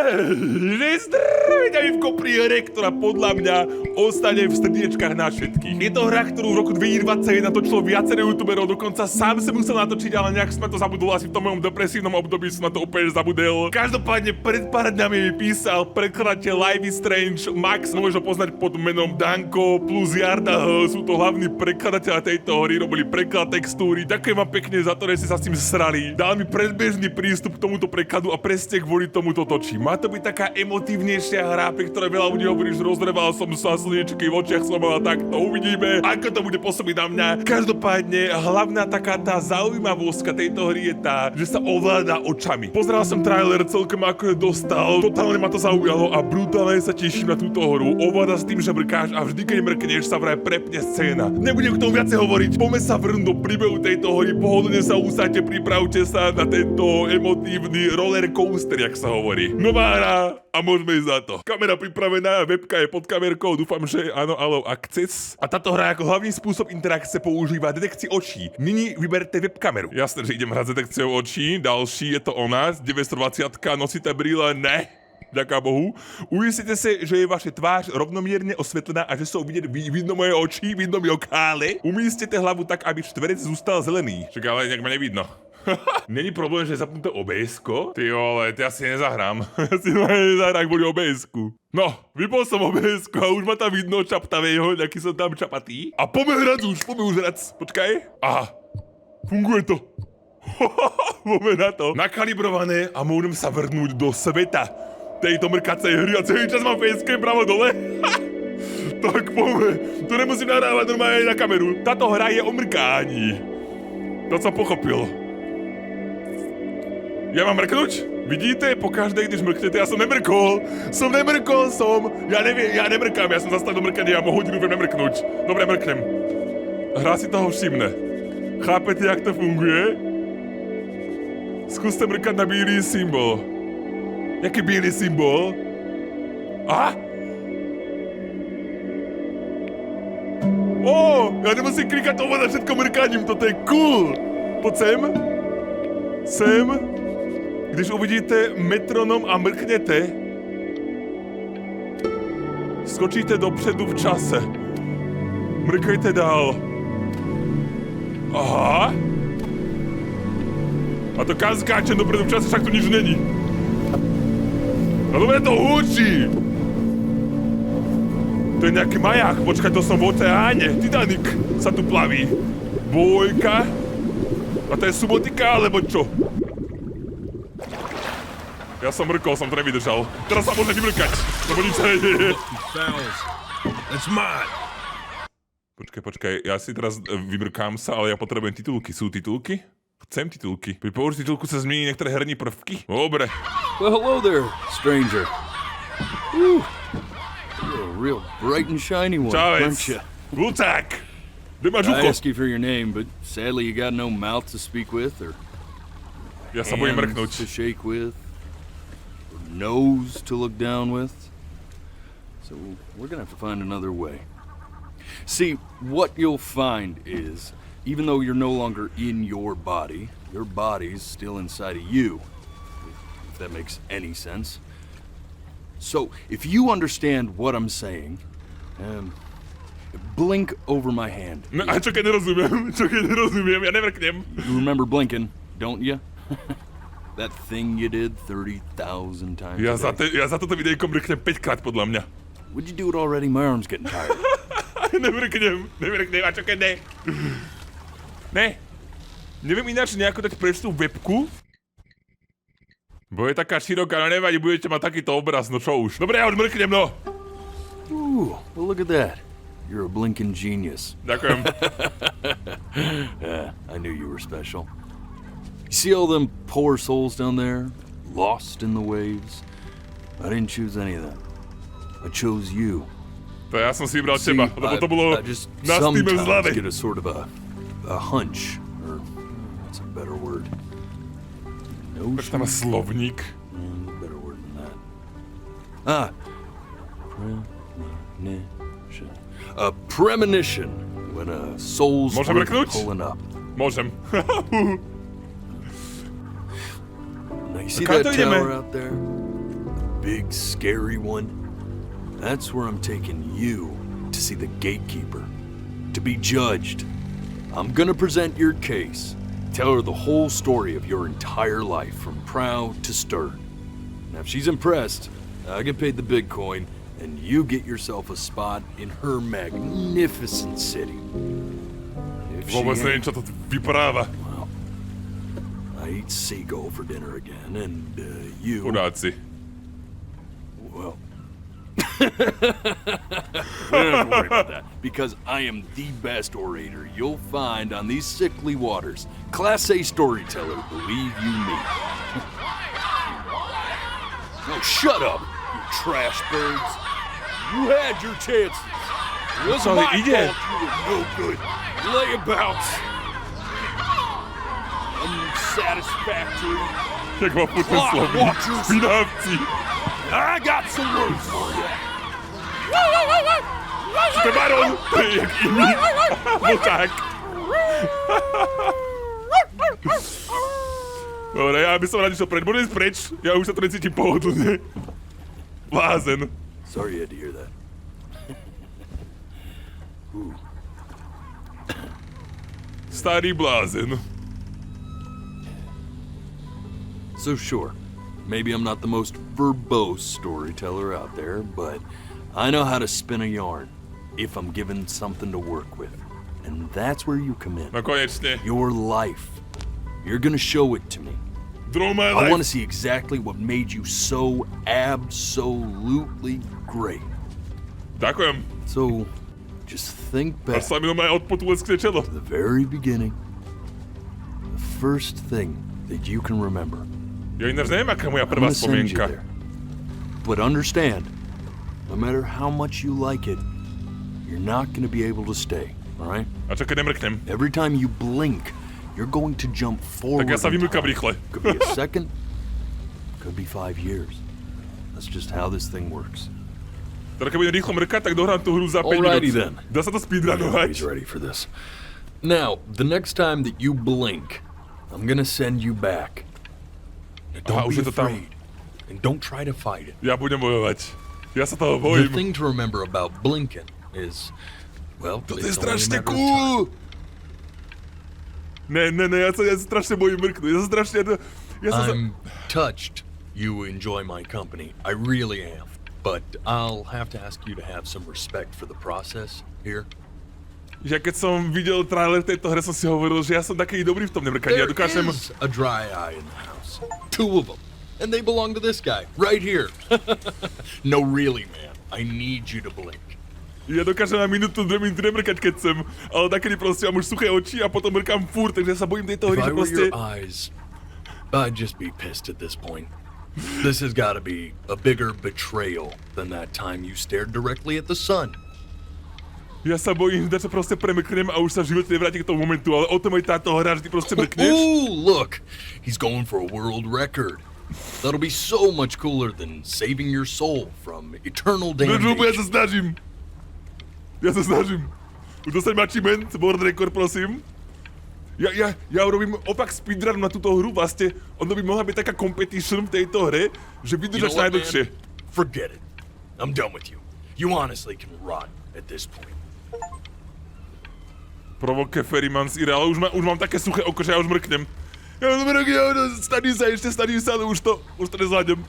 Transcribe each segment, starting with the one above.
Zdravite pri hre, ktorá podľa mňa ostane v srdiečkách na všetkých. Je to hra, ktorú v roku 2021 natočilo viacero youtuberov, dokonca sám som musel natočiť, ale nejak som to zabudol, asi v tom mojom depresívnom období som na to úplne zabudel. Každopádne pred pár dňami mi písal prekladateľ Live is Strange Max, môžeš ho poznať pod menom Danko plus Jarda H, sú to hlavní prekladatelia tejto hry, robili preklad textúry. Ďakujem vám pekne za to, že ste sa s tým srali. Dal mi predbežný prístup k tomuto prekladu a presne kvôli tomuto točím. Má to byť taká emotívnejšia hra, pri ktorej veľa ľudí hovorí, že rozreval som sa, slniečky v očiach som mal, tak to uvidíme, ako to bude pôsobiť na mňa. Každopádne hlavná taká tá zaujímavosť tejto hry je tá, že sa ovláda očami. Pozeral som trailer, celkom ako je dostal, totálne ma to zaujalo a brutálne sa teším na túto hru. Ovláda s tým, že mrkáš a vždy keď mrkneš sa vraj prepne scéna. Nebudem k tomu viacej hovoriť, poďme sa vrhnúť do príbehu tejto hry, pohodlne sa usadte, pripravte sa na tento emotívny roller coaster, jak sa hovorí. Nová hra a môžeme ísť za to. Kamera pripravená, webka je pod kamerkou, dúfam, že áno, allo, access. A táto hra ako hlavný spôsob interakcie používa detekciu očí. Nyní vyberte webkameru. Jasné, že idem hrať s detekciou očí, další je to o nás, 920, nosíte brýle, ne. Ďaká Bohu. Ujistite sa, že je vaša tvář rovnomierne osvetlená a že sú vidno moje oči, vidno mi okále. Umístite hlavu tak, aby štverec zústal zelený. Čak, ale nejak ma nevidno. Není problém, že je zapnuté OBS-ko? Ty ale ty asi nezahrám. Ja si nezahrám kvôli OBS-ku. No, vypol som OBS-ko a už ma tam vidno čaptavejho, nejaký som tam čapatý. A poďme už hrať. Počkaj. Aha, funguje to. Poďme na to. Nakalibrované a môžem sa vrhnúť do sveta tejto mrkacej hry a celý čas mám facecam pravo dole. Tak poďme. To nemusím nahrávať normálne na kameru. Táto hra je o mrkání. To som pochopil. Ja mám mrknúť? Vidíte? Po každej, když mrknete, ja som nemrkol. Ja neviem, ja nemrkám, ja som zastavil mrkanie, ja mohu hodinu viem nemrknúť. Dobre, mrknem. Hra si toho všimne. Chápete, jak to funguje? Skúste mrkať na bílý symbol. Jaký bílý symbol? Aha! Ja nemusím klikať ovládať všetko mrkaním, toto je cool! Poď sem. Když uvidíte metronom a mrknete, skočíte dopředu v čase. Mrkajte dál. Aha. A to kam skáčem dopredu v čase, však tu nič není. No dobre to húči. To je nejaký maják, počkaj, to som v oceáne. Titanic sa tu plaví. Bojka. A to je subotika, alebo čo? Ja som mrkol, som to nevydržal. Teraz sa môžem vymrkať, lebo nič sa nedieje. Počkaj, ja si teraz vymrkám sa, ale ja potrebujem titulky. Sú titulky? Chcem titulky. Pri použití titulku sa zmení niektoré herní prvky? Dobre. Well, hello there, stranger. Whew. You're a real bright and shiny one, aren't you? Lucák! Kde máš I uko? asked you for your name, but sadly you got no mouth to speak with, or Ja sa bojím hands mrknúť. to shake with, or nose to look down with. So we're gonna have to find another way. See, what you'll find is, even though you're no longer in your body's still inside of you, if that makes any sense. So, if you understand what I'm saying, blink over my hand. No, a čo keď nerozumiem? Ja nemrknem. You remember blinking, don't you? That thing you did 30,000 times Ja a day. za toto videjko mrknem 5 krát podľa mňa. Would you do it already? My arm's getting tired. Nemrknem, a čo keď ne? Ne. Neviem ináč nejako dať preč tú webku. Bo je taká široká, no nevadí, budete mať takýto obraz, no čo už. Dobre, ja už mrknem, no. Ooh, well look at that. You're a blinking genius. Ďakujem. Yeah, I knew you were special. You see all them poor souls down there, lost in the waves? I didn't choose any of them. I chose you. To ja som si vybral teba, lebo to bolo I just na Steam v sometimes zlave. get a sort of a hunch, or what's a better word? Prečo tam má slovník? Better word than that. Premonition. A premonition when a soul's Môžem worth mrknúť? pulling up. Môžem. Now you see Kam that to ideme? tower out there? big, scary one, that's where I'm taking you to see the gatekeeper, to be judged. I'm gonna present your case, tell her the whole story of your entire life, from proud to stern. Now, if she's impressed, I get paid the big coin, and you get yourself a spot in her magnificent city. If she Vôbec neviem, ain't, čo to vypráva. well, I eat seagull for dinner again, and you... Chudáci. Well... We don't have to worry about that, because I am the best orator you'll find on these sickly waters. Class A storyteller, believe you me. Oh, shut up, you trash birds. You had your chances. It was Co my ale ide? fault you were no good. Layabouts. Unsatisfactory. Jak ma putné Clock slovy. watchers. Špinavci. I got some words for you. To je baron. To je jak iný. Vlták. Dobre, ja by som rád išiel preč. Môžem ísť preč? Ja už sa to necítim pohodlne. Blázen. Sorry you had to hear that. Starý blázen. So sure, maybe I'm not the most verbose storyteller out there, but I know how to spin a yarn if I'm given something to work with. And that's where you come in. No konečne. Your life. You're gonna show it to me. Draw my I want to life. see exactly what made you so absolutely great. Ďakujem. So, just think back Až sa mi normálne odpotuleskne čelo. to the very beginning. The first thing that you can remember. Ja ináč neviem, aká moja I'm prvá gonna send you spomienka. there. But understand, no matter how much you like it, you're not gonna be able to stay, all right? A čo keď nemrknem? Every time you blink, you're going to jump forward. Tak ja sa in vymykam time. rýchle. Could be a second, could be 5 years. That's just how this thing works. Teda keď budem rýchlo mrkať, tak dohrám tú hru za 5 Alrighty minút. then. Dá sa to He's speedrunovať. ready for this. Now, the next time that you blink, I'm gonna send you back. Now, Aha, don't už be je to tam. afraid, and don't try to fight it. Ja budem bojovať. Ja sa toho The bojím. thing to remember about blinking is, well, To je it's only a strašne matter of time. cool. Ne, ja sa strašne bojím mrknúť. Ja sa I'm touched you enjoy my company. I really am. But I'll have to ask you to have some respect for the process here. Že keď som videl trailer tejto hre, som si hovoril, že ja som taký dobrý v tom nemrkaní. Ja There dokážem... is a dry eye in the house. 2 of them. And they belong to this guy, right here. No, really, man. I need you to blink. Ja dokážem na minútu, 2 minúty nemrkať, keď chcem. Ale takedy proste mám už suché oči a potom mrkám furt, takže ja sa bojím tejto hry, If I že were proste... your eyes, I'd just be pissed at this point. This has got to be a bigger betrayal than that time you stared directly at the sun. Ja sa bojím, že sa proste premrknem a už sa v živote nevráti k tomu momentu, ale o tom aj táto hra, že ty proste mrkneš. Ooh, look! He's going for a world record. That'll be so much cooler than saving your soul from eternal No, ja damnation. sa snažím. Ja sa snažím. Už dostaňme achievement, world record, prosím. Ja urobím opak speedrun na túto hru, vlastne ono by mohla byť taká competition v tejto hre, že You know vydržaš what, najdlhšie. man? Forget it. I'm done with you. You honestly can rot at this point. Provoke Ferrymans ire, ale už mám také suché oko, že ja už mrknem. Staním sa, ale už to nezvládnem.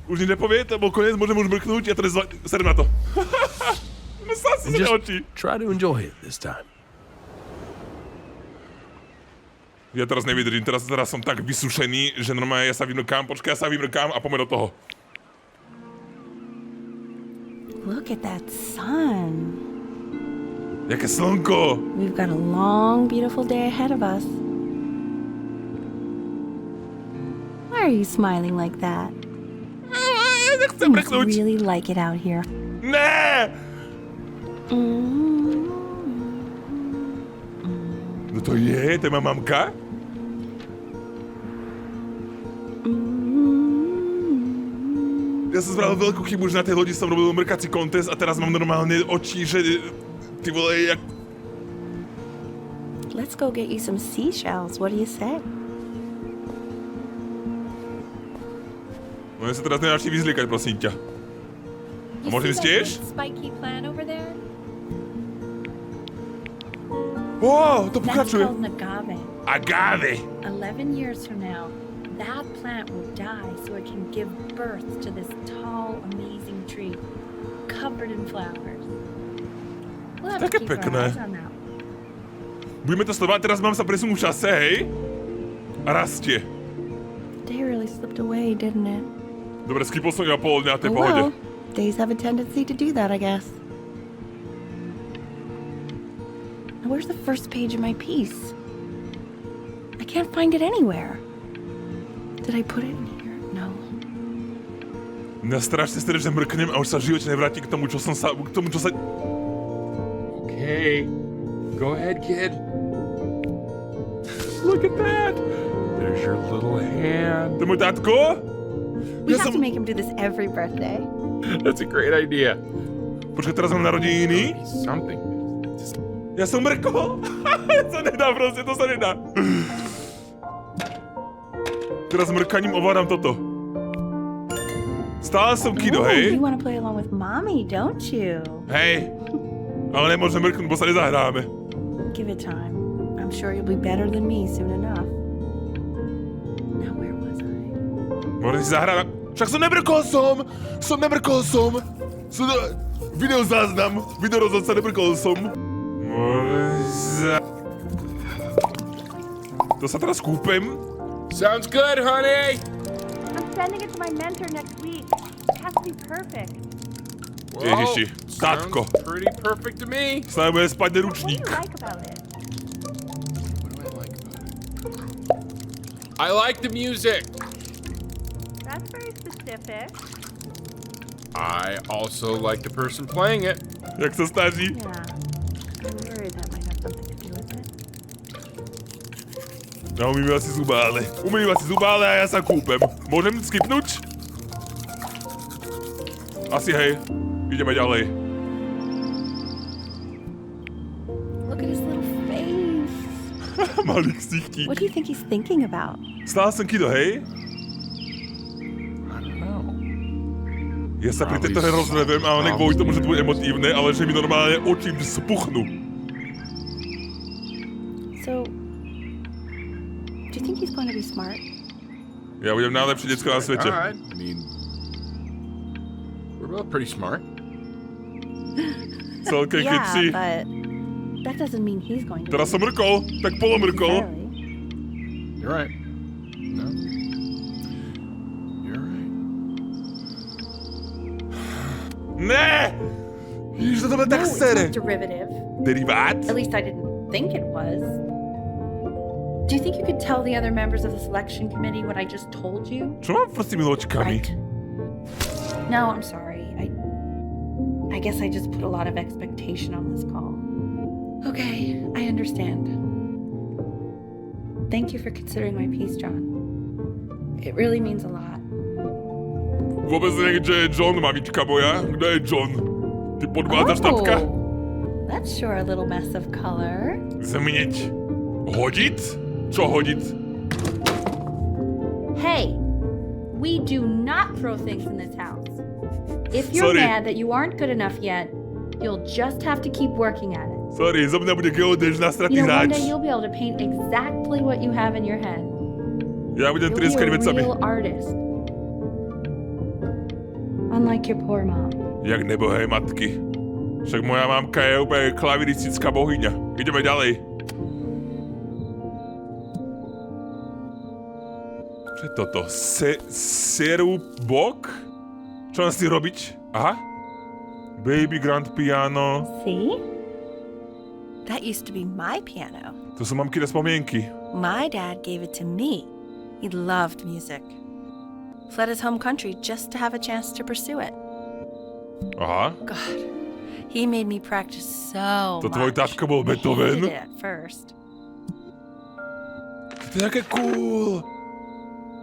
Už nič nepovie, to bol koniec, môžem už mrknúť, ja to serem na to. Sám si sa oči. Try to enjoy it this time. Ja teraz nevydržím, teraz som tak vysušený, že normálne ja sa vymrkám, počkaj, ja sa vymrkám a poďme do toho. Look at that sun. Jaké slnko! We've got a long, beautiful day ahead of us. Why are you smiling like that? Nechcem You must mrknúť! really like it out here. Né! No to je moja mamka? Ja som spravil veľkú chybu, že na tej lodi som robil mrkací kontest a teraz mám normálne oči, že... Ty vole, jak... Let's go get you some seashells. What do you say? No No ja sa teraz nenáči vyzliekať, prosím ťa. A môžem ísť tiež? Spiky plant over there? Ó, to That's pokračuje. called an agave. Agave. 11 years from now, that plant will die so it can give birth to this tall, amazing tree covered in flowers. We'll have to Také keep our pekné. eyes on that. Budeme to sledovať, teraz mám sa presunúť v čase, hej? A rastie. Day really slipped away, didn't it? Dobre, skipol som iba pol dňa, to je Oh pohode. well, days have a tendency to do that, I guess. Now, where's the first page of my piece? I can't find it anywhere. Did I put it in here? No. Mňa strašne že mrknem a už sa v živote nevráti k tomu, čo som sa... K tomu, čo sa... Okay. Go ahead, kid. Look at that! There's your little hand. To je môj tátko? We Ja have som... to make him do this every birthday. That's a great idea. Počkaj, teraz mám narodeniny. Something. Ja som mrkol. To sa nedá proste, to sa nedá. Teraz mrkaním ovládam toto. Stále som kido, Ooh, hej? you want to play along with mommy, don't you? Hej. Ale nemôžem mrknúť, bo sa nezahráme. Give it time. I'm sure you'll be better than me soon enough. Now where was I? Môžem si zahrávať. Však som nemrkol som! Video záznam. Video rozhodca, nemrkol som. To sa teraz kúpem. Sounds good, honey. I'm sending it to my mentor next week. It has to be perfect. Ježiši, tátko. sounds pretty perfect to me. Sa bude spadne What do ručník. you like about it? What do I like about it? I like the music. That's very specific. I also like the person playing it. Jak sa snaží. Yeah. I'm worried that might have something to do with it. Ja umývam si zubále a ja sa kúpem. Môžem skipnúť? Asi hej. Ideme ďalej. Look at his little face. Malý ksichtík. What do you think he's thinking about? Stále som kido, hej? I don't know. Ja sa pri tejto hre rozlevem, ale ne kvôli tomu, že to bude emotívne, ale že mi normálne oči spuchnú. So, do you think he's going to be smart? Ja budem najlepšie decko na svete. All right. I mean, we're both pretty smart. Celkem Yeah, chytří. but that doesn't mean he's going to Teraz be som mrkol, tak polomrkol. necessarily. You're right. No. You're right. Ne! Ježiš, to bude tak No, it's sere. not derivative. Derivát? At least I didn't think it was. Do you think you could tell the other members of the selection committee what I just told you? Čo mám s tými loďkami? Right. No, I'm sorry. I guess I just put a lot of expectation on this call. Okay, I understand. Thank you for considering my piece, John. It really means a lot. Vôbec neviem, že je John, mamička moja. Kto je John? Ty podvádzaš, tatka? That's sure a little mess of color. Zmeniť. Hodiť? Čo hodiť? Hey, we do not throw things in this house. If you're Sorry. mad that you aren't good enough yet, you'll just have to keep working at it. Sorry, zo mňa bude geodéž na stratný You know, one hráč. day you'll be able to paint exactly what you have in your head. Ja budem You'll be trieskať a vecami. real artist. Unlike your poor mom. Jak nebohé matky. Však moja mamka je úplne klaviristická bohyňa. Ideme ďalej. Čo je toto? Seru bok? Čo mám s tým robiť? Aha. Baby grand piano. See? That used to be my piano. To sú mamkine spomienky. My dad gave it to me. He loved music. Fled his home country just to have a chance to pursue it. Aha. God, he made me practice so To much. tvoj tatko bol I Beethoven? hated it at first. To je také cool.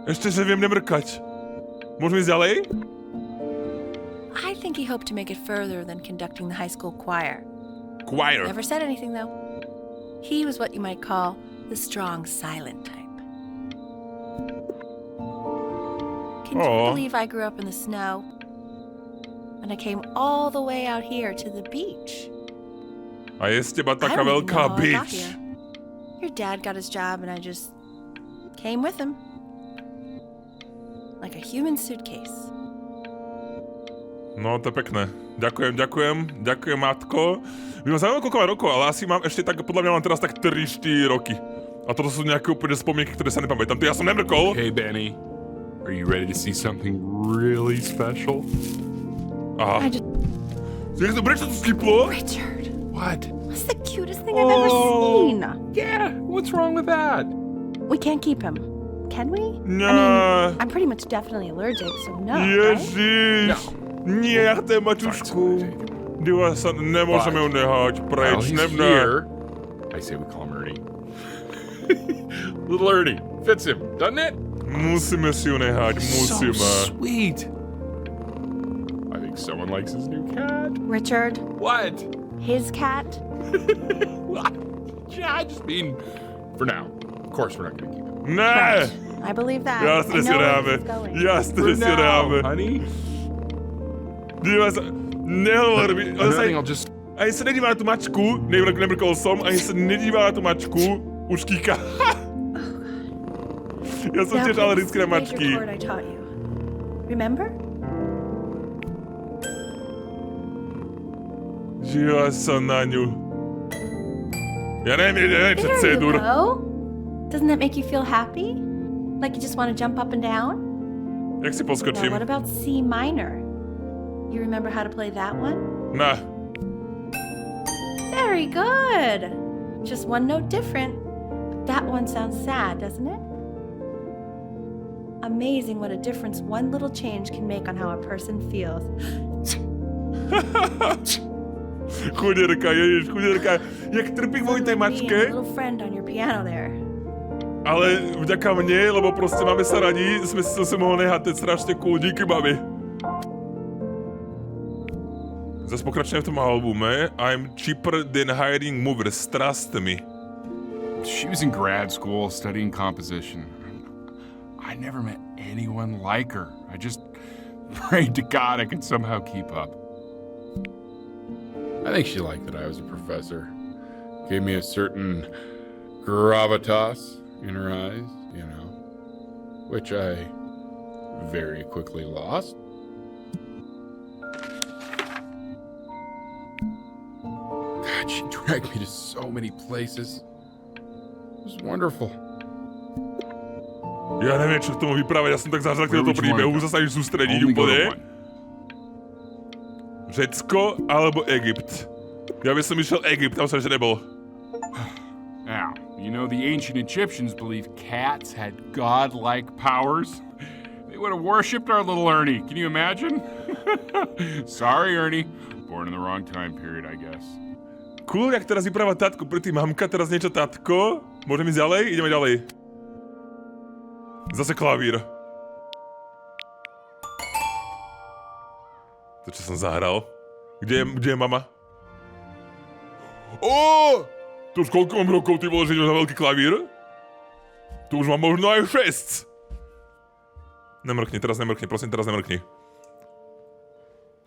Ešte, že viem nemrkať. Môžeme ísť ďalej? I think he hoped to make it further than conducting the high school choir. Choir. Never said anything, though. He was what you might call the strong silent type. Can you believe I grew up in the snow? And I came all the way out here to the beach. A je z teba I taká don't even veľká know how I got bitch. here. Your dad got his job and I just came with him. Like a human suitcase. No, to je pekné. Ďakujem, matko. By ma zaujímalo, koľko mám rokov, ale asi mám ešte tak, podľa mňa mám teraz tak 3-4 roky. A toto sú nejaké úplne spomienky, ktoré sa nepamätám. To ja som nemrkol. Hey, Benny. Are you ready to see something really special? Aha. I just... Prečo to skiplo? Richard, What? that's the cutest thing I've ever seen. Yeah, what's wrong with that? We can't keep him, can we? No. I mean, I'm pretty much definitely allergic, so no, right? Ježiš. Nie, ja chcem mačušku. Diva sa, nemôžeme ju nehať Well, preč. he's here. I say we call him Ernie. Little Ernie. Fits him, doesn't it? Musíme si ju nehať, musíme. So sweet. I think someone likes his new cat. Richard, What? his cat? Yeah, I just mean, for now. Of course we're not gonna keep him. Ne! I believe that. Jasne I si know where dáme. this is going. Jasne For si now, dáme. honey. Díva sa, nehovor mi. Another thing I'll just... Ani sa nedíva na tú mačku, nemrkol som, ani sa nedíva na tú mačku, už kýka. Ja som Now tiež play alergický na this major mačky. chord I taught you. Remember? Díva sa na ňu. Ja neviem čo There you C-dur. go. Doesn't that make you feel happy? Like you just want to jump up and down? Jak si Now, poskočím? what about C minor? You remember how to play that one? Na. Very good. Just one note different. That one sounds sad, doesn't it? Amazing what a difference one little change can make on how a person feels. Chudierka, ježiš, chudierka. Jak trpí kvôli tej Being a mačke, little friend on your piano there. ale vďaka mne, lebo proste máme sa radi, sme si to mohli nehať, to je strašne cool, díky mami. Zas pokračujeme v tom albume. I'm cheaper than hiring movers, trust me. She was in grad school studying composition. I never met anyone like her. I just prayed to God I could somehow keep up. I think she liked that I was a professor. Gave me a certain gravitas in her eyes, you know, which I very quickly lost. God, she dragged me to so many places. It was wonderful. Ja neviem, čo k tomu vyprávať, ja som tak zažratý do toho príbehu, sa snažím sústrediť Only go to úplne. one. Řecko alebo Egypt? Ja by som išiel Egypt, tam som ešte nebol. Now, you know the ancient Egyptians believed cats had godlike powers. They would have worshipped our little Ernie. Can you imagine? Sorry, Ernie. Born in the wrong time period, I guess. Cool, jak teraz vypráva tatko, predtým mamka, teraz niečo tatko. Môžeme ísť ďalej? Ideme ďalej. Zase klavír. To, čo som zahral. Kde je mama? Ó! To už koľko mám rokov, ty vole, že idem na veľký klavír? To už mám možno aj 6. Nemrkni, teraz nemrkni, prosím, teraz nemrkni.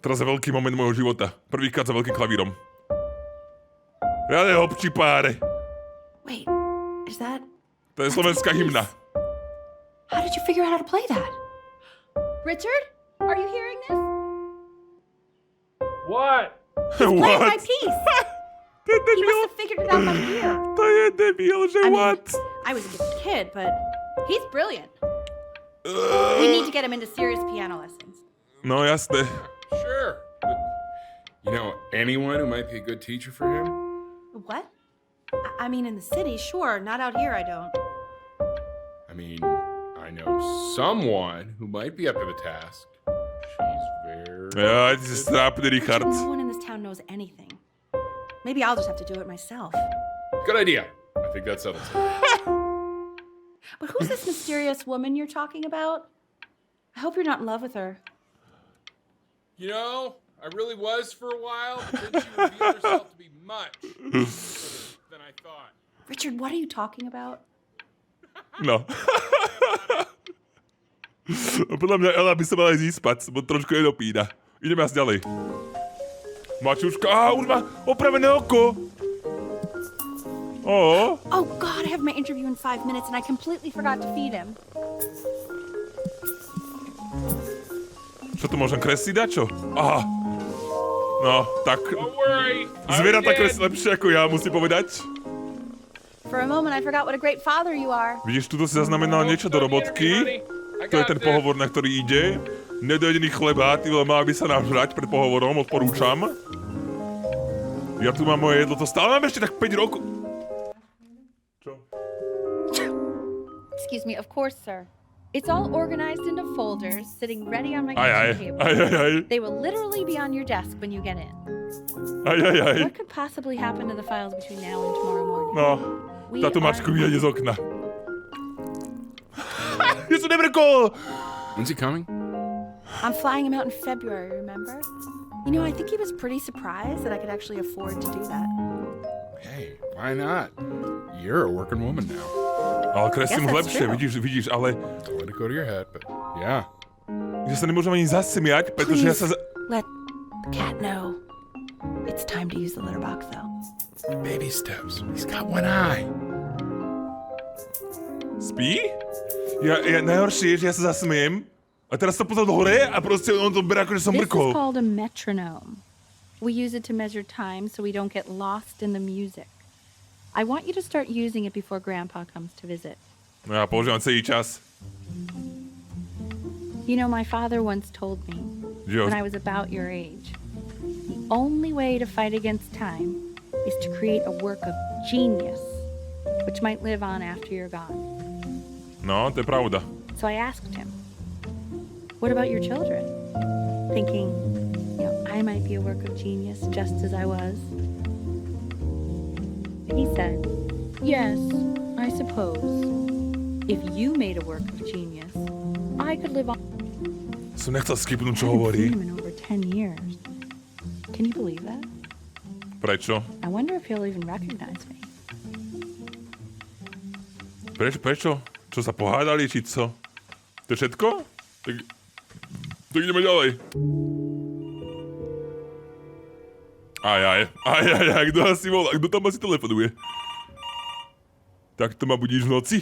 Teraz je veľký moment môjho života. Prvýkrát za veľkým klavírom. Riadne hopčí páre. Wait, is that... To je slovenská hymna. How did you figure out how to play that? Richard, are you hearing this? What? Play my What? piece. To je He must debil. have figured it out by ear. To je debil, že I mean, what? I was a gifted kid, but he's brilliant. We need to get him into serious piano lessons. No jasne. Sure. But, you know, anyone who might be a good teacher for him? What? I mean, in the city, sure. Not out here, I don't. I mean, I know someone who might be up to the task. She's very... Ja, ty si strápny, Richard. No one in this town knows anything. Maybe I'll just have to do it myself. Good idea. I think that settles it. But who's this mysterious woman you're talking about? I hope you're not in love with her. You know, I really was for a while, but then she revealed herself to be much better than I thought. Richard, what are you talking about? No. Podľa mňa Ela by sa mala ísť spať, bo trošku je dopína. Ideme asi ďalej. Mačuška, už má opravené oko. Oh God, I have my interview in 5 minutes and I completely forgot to feed him. Čo to môžem kresliť, dačo? Aha. No, tak... Don't worry. Zvieratá kresli lepšie ako ja, musím povedať. For a moment I forgot what a great father you are. Vidíš, tuto si zaznamenal niečo do robotky. To je ten pohovor, na ktorý ide. Nedojedený chleba, ty vole, mal by sa nažrať pred pohovorom, odporúčam. Ja tu mám moje jedlo, to stále mám ešte tak 5 rokov. Čo? Excuse me, of course, sir. It's all organized into folders, sitting ready on my Aj. kitchen table. They will literally be on your desk when you get in. Aj. What could possibly happen to the files between now and tomorrow morning? No, táto mačku vyjde z okna. Ja som nemrkol! When's he coming? I'm flying him out in February, remember? You know, I think he was pretty surprised that I could actually afford to do that. Hey, why not? You're a working woman now. Ale kreslím Yes, that's lepšie, true. vidíš, ale... Don't let it go to your head, but yeah. Ja sa nemôžem ani zasmiať, pretože ja sa... Let the cat know. It's time to use the litter box, though. Baby steps. He's got one eye. Spí? Ja najhoršie je, že ja sa zasmiem a teraz to pozrel hore a proste on to berá ako, že som This is mrkol. called a metronome. We use it to measure time so we don't get lost in the music. I want you to start using it before Grandpa comes to visit. No ja používam celý čas. You know, my father once told me, when I was about your age, the only way to fight against time is to create a work of genius, which might live on after you're gone. No, to je pravda. So I asked him, what about your children? Thinking, you know, I might be a work of genius just as I was. He said, yes, I suppose. If you made a work of genius, I could live on. Som nechcel skipnúť, čo I haven't hovorí. seen him in over 10 years. Can you believe that? Prečo? I wonder if he'll even recognize me. Prečo? Čo sa pohádali, či co? To je všetko? Tak ideme ďalej. Aj, kto asi volá? Kto tam asi telefonuje? Tak to ma budíš v noci?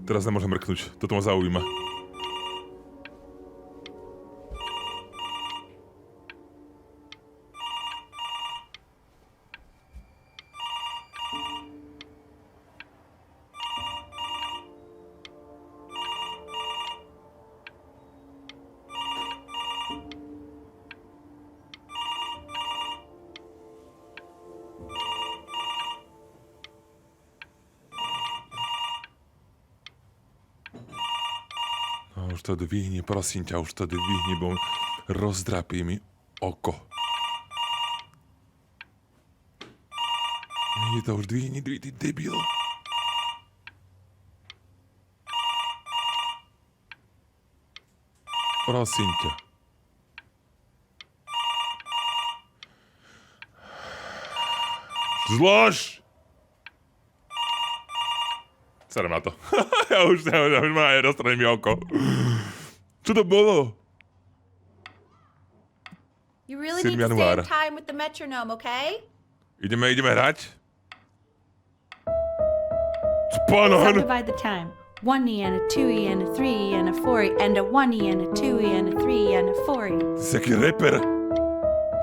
Teraz nemôžem mrknúť, toto ma zaujíma. Už to dvihni, prosím ťa, už to dvihni, bo rozdrapí mi oko. Nie to už dvihni, ty debil. Prosím ťa. Zlož! Serem na to. ja už má aj rozstraní mi oko. Čo to bolo? You really 7 need to stay januára. in time with the metronome, okay? Ideme hrať? Spánon! Subdivide the time. 1E and a 2E and a 3E and a 4E and a 1E and a 2E and a 3E and a 4E. Ty si aký reper.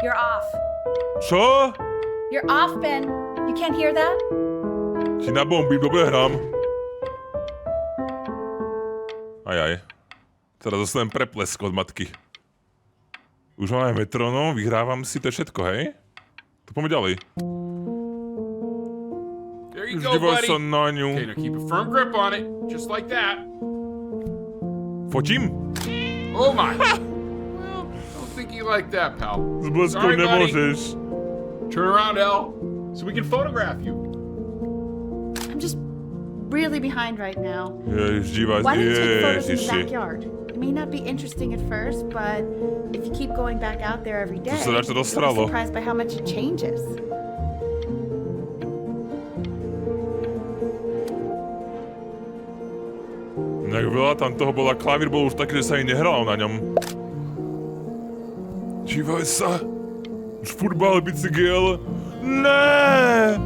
You're off. Čo? You're off, Ben. You can't hear that? Ti nabombím, dobre hrám. Aj. Teraz dostanem preplesk od matky. Už máme metronóm, vyhrávam si, to je všetko, hej? To poďme ďalej. There you Už go, dívaj buddy. sa na ňu. Okay, now keep a firm grip on it, just like that. Fotím? Oh my! Well, don't think you like that, pal. S bleskom Sorry, buddy. nemôžeš. Turn around, Elle, so we can photograph you. I'm just really behind right now. Ježiš, dívaj, Why don't you take photos in the ježiši. backyard? It may not be interesting at first, but if you keep going back out there every day, sa dačo you'll dostralo. be surprised by how much it changes. Jak veľa tam toho bola, klavír bol už taký, že sa ani nehralo na ňom. Dívaj sa. Už futbal, bicykel. Né!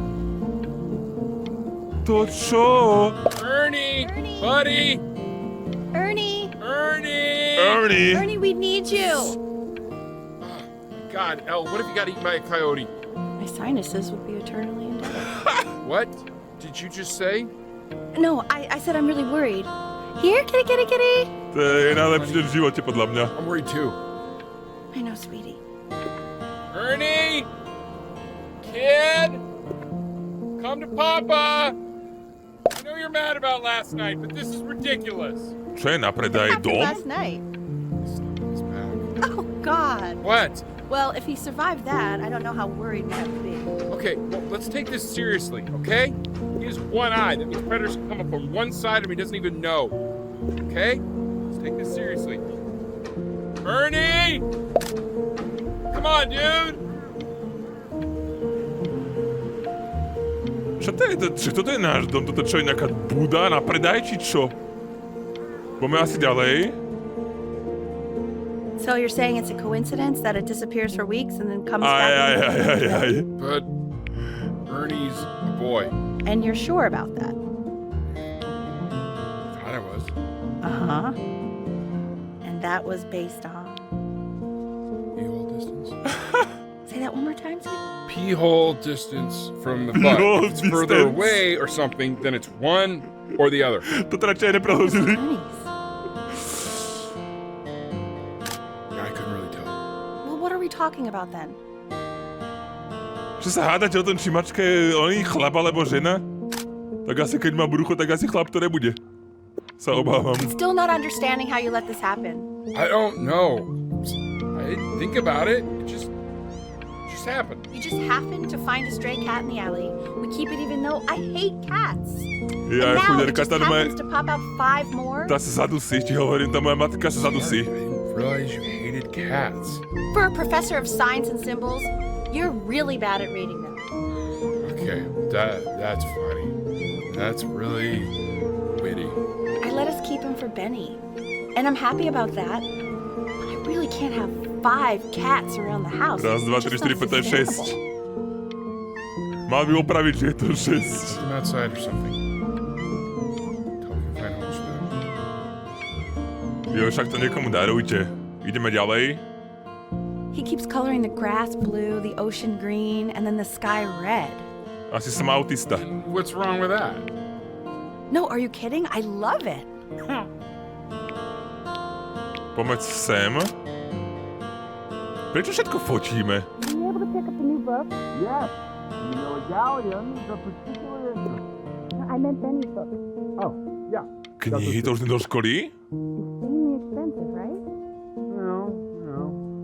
To čo? Ernie! Buddy! Ernie! Ernie! Ernie, we need you! God, Elle, what if you got eaten by a coyote? My sinuses would be eternally indebted. What? Did you just say? No, I said I'm really worried. Here, kitty, kitty, kitty! To je najlepší deň v živote, podľa mňa. I'm worried too. I know, sweetie. Ernie! Kid! Come to Papa! I know you're mad about last night, but this is ridiculous. Čo je na predaj? Happened Dom? last night. He's back. Oh, God. What? Well, if he survived that, I don't know how worried we have to be. Okay, well, let's take this seriously, okay? He has one eye. That means predators can come up on one side of him he doesn't even know. Okay? Let's take this seriously. Ernie! Come on, dude! Čo to je? Čo toto je náš dom? Toto čo je nejaká buda na predaj, či čo? Poďme asi ďalej. So you're saying it's a coincidence that it disappears for weeks and then comes back? Aj. But Ernie's a boy. And you're sure about that? Thought I was. Uh-huh. And that was based on... Pee-hole distance. Say that one more time, sweetie. Pee-hole distance from the butt. No If it's further distance. away or something, then it's one or the other. To radšej aj nepreložili. Ernie's. I couldn't really tell. Well, what are we talking about then? Že sa hádate o tom, či mačka je oný chlap alebo žena? Tak asi keď má brucho, tak asi chlap to nebude. Sa obávam. Still not understanding how you let this happen. I don't know. I didn't think about it. It just happened. You just happened to find a stray cat in the alley. We keep it even though I hate cats. Ja, And now it chuderka, just tá happens to pop out 5 more. tá sa zadusí, ti hovorím, tá moja matka sa I zadusí. didn't realize you hated cats. For a professor of signs and symbols, you're really bad at reading them. Okay, that's funny. That's really witty. I let us keep him for Benny. And I'm happy about that. But I really can't have 5 cats around the house. Raz, dva, It's tri, just štyri, not 5, 6. sustainable. Mal by opraviť, že je to 6. Take them outside or something. Until we can find homes for them. Jo, však to niekomu darujte. Ideme ďalej. He keeps coloring the grass blue, the ocean green, and then the sky red. Asi som autista. What's wrong with that? No, are you kidding? I love it. Poďme sem. Prečo všetko fotíme? Were you able to pick up the new book? Yes, you know Italian is a particular interest. I meant Benny's book. Oh, yeah. Knihy, to už do školy? Extremely expensive, right? No,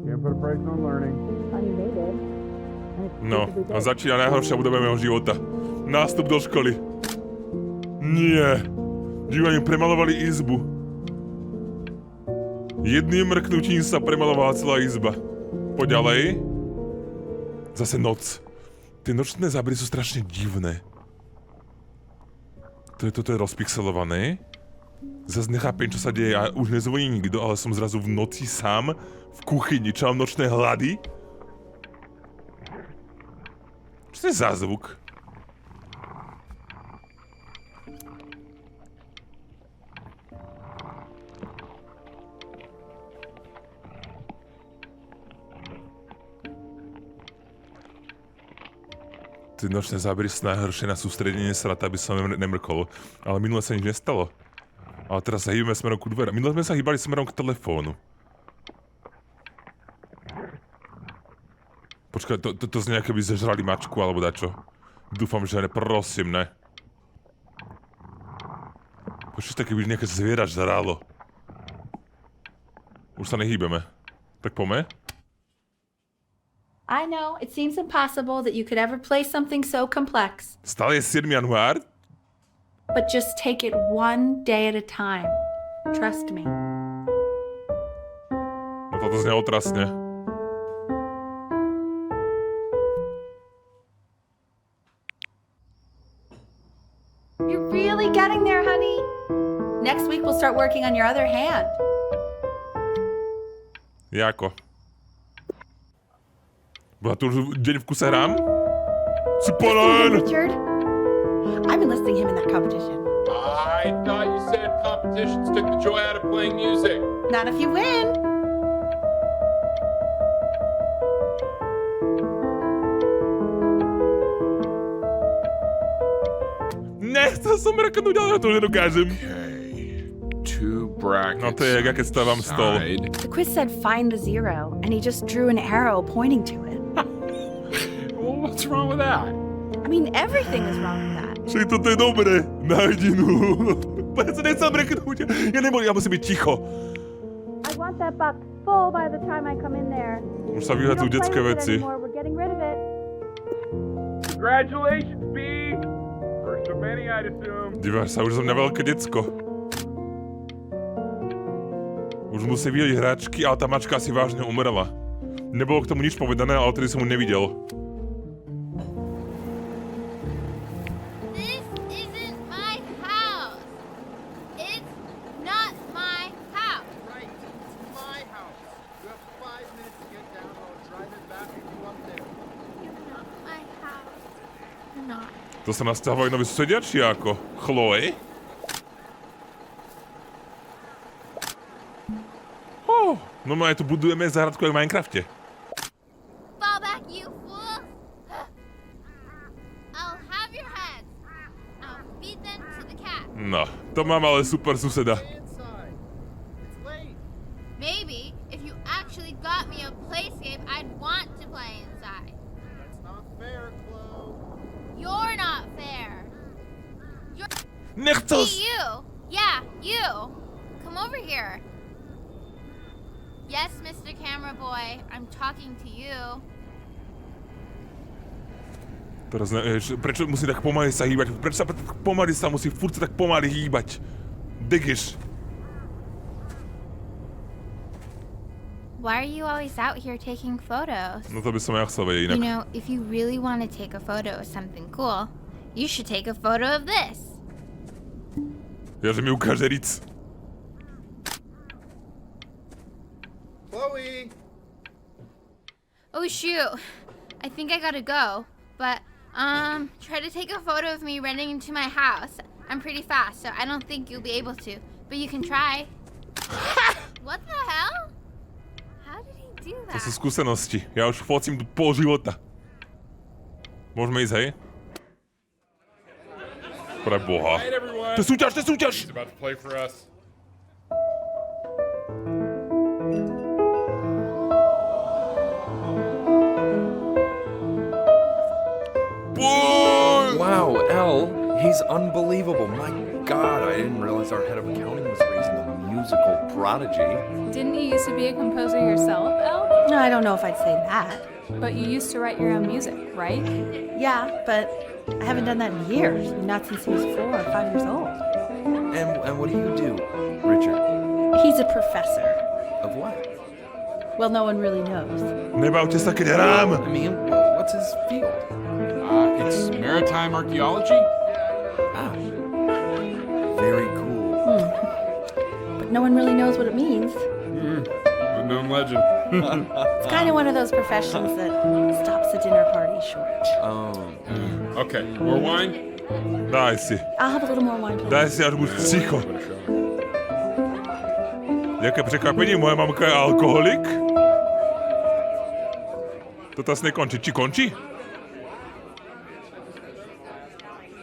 can't put a price on learning. I mean, they did. No, a začína najhoršia budova mého života. Nástup do školy. Nie. Divani premalovali izbu. Jedným mrknutím sa premalovala celá izba. Poďalej. Zase noc. Tie nočné zábery sú strašne divné. Toto je rozpixelované. Zase nechápem, čo sa deje. Ja už nezvoní nikto, ale som zrazu v noci sám v kuchyni. Čo mám nočné hlady? Čo to je za zvuk? Tie nočné zábery sú najhoršie na sústredenie srata, aby som nemrkol. Ale minule sa nič nestalo. Ale teraz sa hýbeme smerom ku dverám. Minule sme sa hýbali smerom k telefónu. Počkaj, to znie, aké by zežrali mačku alebo dačo. Dúfam, že ne, prosím, ne. Počkaj, také by nejaké zviera žralo. Už sa nehýbeme. Tak poďme. I know, it seems impossible that you could ever play something so complex. Stále je 7. január? But just take it one day at a time. Trust me. No toto znie otrasne. You're really getting there, honey. Next week we'll start start working on your other hand. Jako? Boha, tu už deň v kuse hrám? Si polen! Richard, I'm enlisting him in that competition. I thought you said competitions took the joy out of playing music. Not if you win. Nechcel som mrknúť, ale ja to už nedokážem. Okay. 2 brackets. No to je, keď stávam stol. The quiz said find the zero, and he just drew an arrow pointing to it. Well, what's wrong with that? I mean, everything is wrong with that. Však toto je dobré. Na hodinu. Ja sa nechcem mrknúť. Ja musím byť ticho. I want that box full by the time I come in there. Už sa vyhadzujú detské veci. We're getting rid of it. Congratulations, B. First of many, I'd assume. Díváš sa, už som na veľké decko. Už musí vidieť hračky, ale tá mačka asi vážne umrela. Nebolo k tomu nič povedané, ale tedy som mu nevidel. This isn't my house. It's not my house. Right, it's my house. You have 5 minutes to get down. I'll drive it back and you up there. It's not my house. Not. To sa nasťahovali noví susedia, či ako? Chloe? No my tu budujeme záhradku jak v Minecrafte. Fall back, you fool. I'll have your heads. I'll feed them to the cat. No, to mám ale super suseda. Stay inside. It's late. Maybe if you actually got me a playscape, I'd want to play inside. That's not fair, Chloe. You're not fair. You're Nechcel Hey, you. Yeah, you. Come over here. Yes, Mr. Camera Boy, I'm talking to you. Teraz prečo musí tak pomaly sa hýbať? Prečo sa tak pomaly sa musí furt sa tak pomaly hýbať? Degiš. Why are you always out here taking photos? No to by som ja chcel vedieť You inak. know, if you really want to take a photo of something cool, you should take a photo of this. Ja, že mi ukáže ric. Chloe! Oh shoot, I think I gotta go. But, try to take a photo of me running into my house. I'm pretty fast, so I don't think you'll be able to. But you can try. What the hell? How did he do To sú that? skúsenosti. Ja už focím tu pol života. Môžeme ísť, hej? Pre Boha. Hey, everyone. To je súťaž, to je súťaž! He's about to play for us. Boy! Wow, L, he's unbelievable. My God, I didn't realize our head of accounting was raising a musical prodigy. Didn't you used to be a composer yourself, Elle? No, I don't know if I'd say that. But you used to write your own music, right? Yeah, but I haven't done that in years. Not since he was 4 or 5 years old. And what do you do, Richard? He's a professor. Of what? Well, no one really knows. Nebavte sa, keď hrám! I mean, what's his field? It's maritime archaeology. Ah, very cool. But no one really knows what it means. Unknown legend. It's kind of one of those professions that stops a dinner party short. Okay, more wine? Daj si. I'll have a little more wine, please. Daj si, až buď ticho. Jaké překvapenie, moja mamka je alkoholik? Toto asi nekončí. Či končí?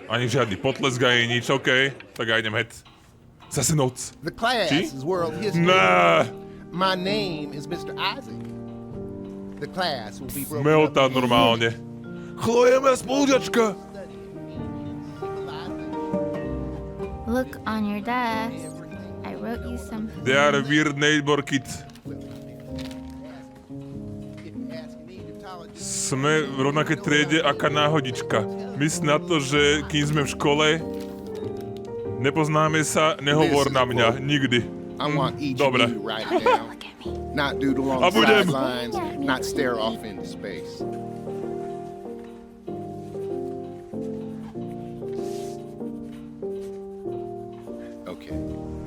Ani žiadny potlesk, ani nič, okej. Tak ja idem head. Zase noc. The class Či? is world history. Né, My name is Mr. Isaac. The class will be broken smelta up. normálne. Chloe je moja spolužiačka. Look on your desk. I wrote you some. They are a weird neighbor kid. Sme v rovnakej triede aká náhodička. Myslím na to, že kým sme v škole, nepoznáme sa, nehovor na mňa. Nikdy. I want each Dobre. of you to write it down. Not doodle on A the budem. sidelines, not stare off into space. Okay,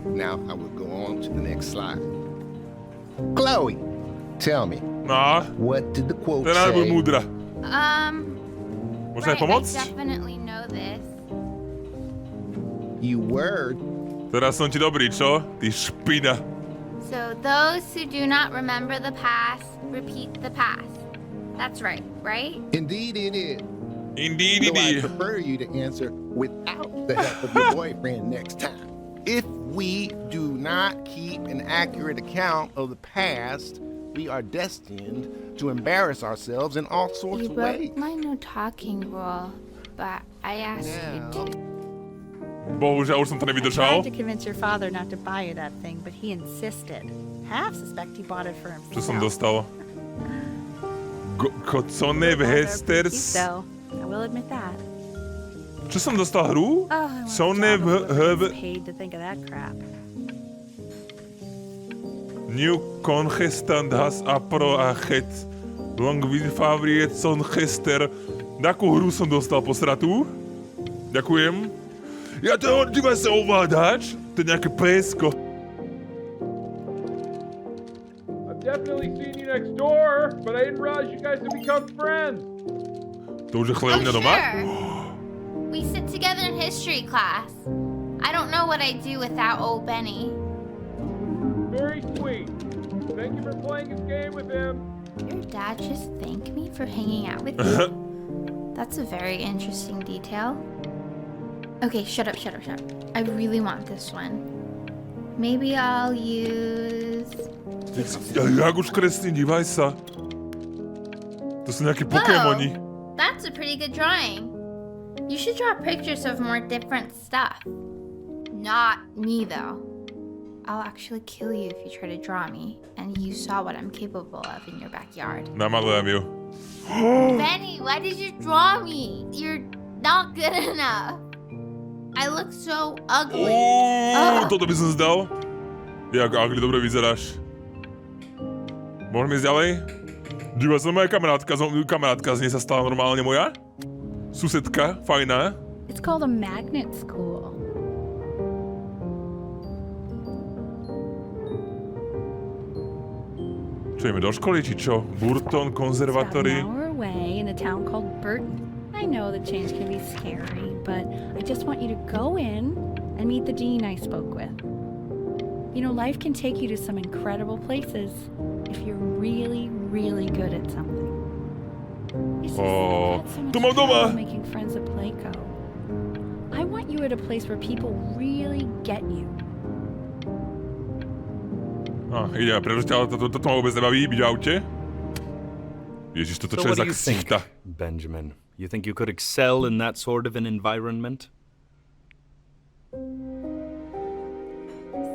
now Now I will go on to the next slide. Chloe, tell me, No, what did the quote teda nebuď say? múdra. Môžeš aj Right, pomôcť? I definitely know this. You were. Teraz som ti dobrý, čo? Ty špina. So those who do not remember the past, repeat the past. That's right, right? Indeed it is. Indeed, Though I indeed. prefer you to answer without the help of your boyfriend next time. If we do not keep an accurate account of the past, we are destined to embarrass ourselves in all sorts You of ways. broke my no talking rule, but I asked you to. Bohužiaľ, už som to I nevydržal. tried to convince your father not to buy you that thing, but he insisted. Half suspect he bought it for himself. Čo som dostal? Kocone v Hesters. So, I will admit that. Čo som dostal hru? Oh, I want Sone a job v before I was paid to think of that crap. New Congestant has apro a het. Long with favorite son Hester. Takú hru som dostal posratú. Ďakujem. Ja to hodíme sa ovládač. To je nejaké PSko. I've definitely seen you next door, but I didn't realize you guys had become friends. To už je chlej u mňa doma? Sure. We sit together in history class. I don't know what I'd do without old Benny. Very sweet. Thank you for playing his game with him. Your dad just thanked me for hanging out with you? That's a very interesting detail. Okay, shut up. I really want this one. Maybe I'll use... Jak už kreslím, dívaj sa. To sú nejakí Pokémoni. That's a pretty good drawing. You should draw pictures of more different stuff. Not me, though. I'll actually kill you if you try to draw me, and you saw what I'm capable of in your backyard. Namalujem ju. Benny, why did you draw me? You're not good enough. I look so ugly. Toto by som zdal. Jak ugly, dobre vyzeráš. Môžeme ísť ďalej? Dívaj sa, moja kamarátka z nej sa stala normálne moja. Susedka, fajná. It's called a magnet school. Čo ideme do školy, či čo? Burton, konzervatory. It's about an hour away in a town called Burton. I know the change can be scary, but I just want you to go in and meet the dean I spoke with. You know, life can take you to some incredible places if you're really, really good at something. It's just I've had so much trouble making friends at Playco. I want you at a place where people really get you. Ideme prerušiť, ale toto ma vôbec nebaví, byť v aute. Ježiš, toto čo je za ksichta. Benjamin? You think you could excel in that sort of an environment?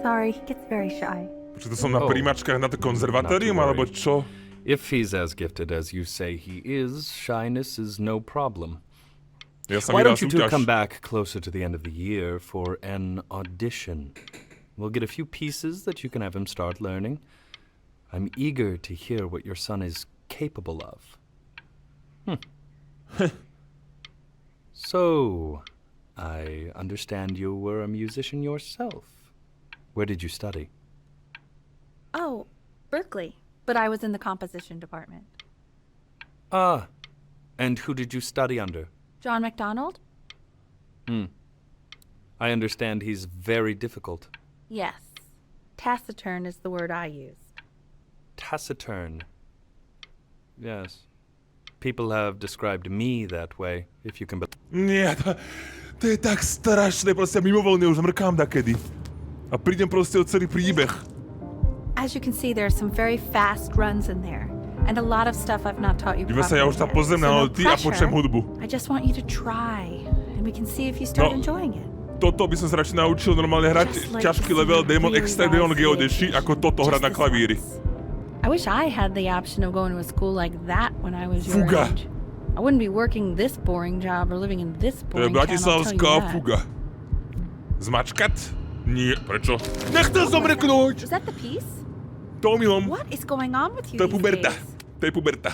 Sorry, he gets very shy. Počkaj, to som na príjmačkách na to konzervatórium, alebo čo? If he's as gifted as you say he is, shyness is no problem. Ja Why don't you two come back closer to the end of the year for an audition? We'll get a few pieces that you can have him start learning. I'm eager to hear what your son is capable of. So, I understand you were a musician yourself. Where did you study? Oh, Berkeley. But I was in the composition department. Ah, and who did you study under? John MacDonald? I understand he's very difficult. Yes. Taciturn is the word I use. Taciturn. Yes. People have described me that way, if you can Nie, to je tak strašné, proste mimovoľne už mrkám dakedy. A prídem proste o celý príbeh. As you can see, there are some very fast runs in there. And a lot of stuff I've not taught you Dívaj sa, ja už tam pozriem na noty a počujem hudbu. I just want you to try. And we can see if you start enjoying it. Toto by som sa radšej naučil normálne hrať ťažký level Demon Extra Demon Geodeshi, ako toto hrať na klavíri. I wish I had the option of going to a school like that when I was your age. I wouldn't be working this boring job or living in this boring town, I'll tell you Bratislavská fuga. Zmačkať? Nie, prečo? Nechcel som mrknúť! Is that the piece? To omylom. What is going on with you To je these puberta. days? To je puberta.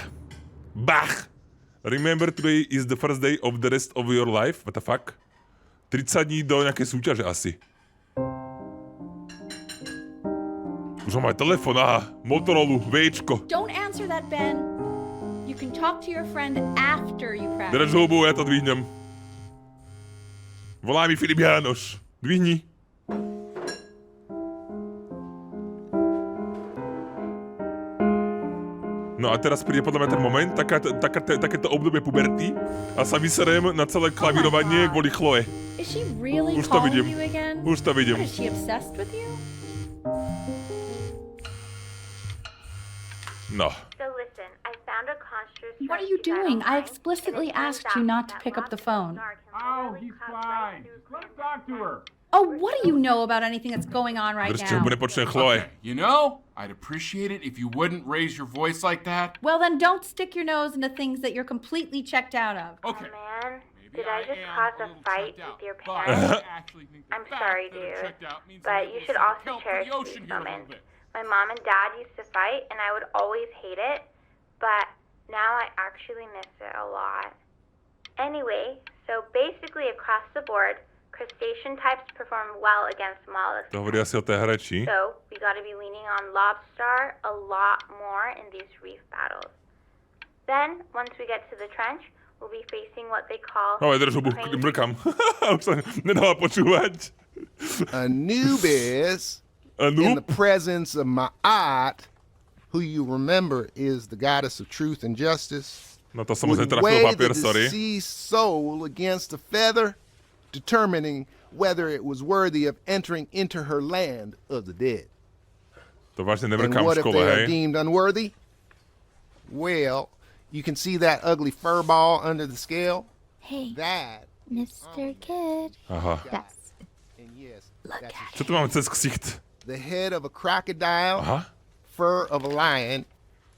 Bach! Remember today is the first day of the rest of your life? What the fuck? 30 dní do nejakej súťaže asi. Už mám aj telefon, aha. Motorola, Včko. Don't answer that, Ben. You can talk to your friend after you practice. Drž hubu, ja to dvihnem. Volá mi Filip Jánoš. Dvihni. No a teraz príde podľa mňa ten moment, takéto obdobie puberty a sa vyserem na celé klavírovanie kvôli Chloe. Is she really Už to calling vidím. you again? Už to vidím. What, is she obsessed with you? No. So listen, I found a construct. What are you doing? I explicitly asked you not to pick up the phone. Oh, he's fine. Just let him talk to her. Oh, what do you know about anything that's going on right Držte, now? bude počujem Chloe. You know, I'd appreciate it if you wouldn't raise your voice like that. Well, then don't stick your nose into things that you're completely checked out of. Okay. Man, Maybe did I just am cause a a little fight checked out, with your but parents? I actually think the I'm fact sorry, that I'm dude, checked out means but that you maybe should I also help cherish the ocean these here a little moments. bit. My mom and dad used to fight, and I would always hate it, but now I actually miss it a lot. Anyway, so basically across the board, crustacean types perform well against mollusks. To hovorí asi o tej hrači. So we got to be leaning on lobster a lot more in these reef battles. Then, once we get to the trench, we'll be facing what they call Ale drž hubu, mrkam. Už sa nedáva počúvať. Anubis, in the presence of Ma'at, who you remember is the goddess of truth and justice, No to som sa would netrafil weigh the papier, sorry. deceased soul against a feather, determining whether it was worthy of entering into her land of the dead. To vážne And nemrkam v what if škole, they are hej? deemed unworthy? Well, you can see that ugly fur ball under the scale. Hey, That, Mr. Kid. Aha. Yes. and yes, Look that's at Čo tu máme cez ksicht? the head of a crocodile, Aha. fur of a lion,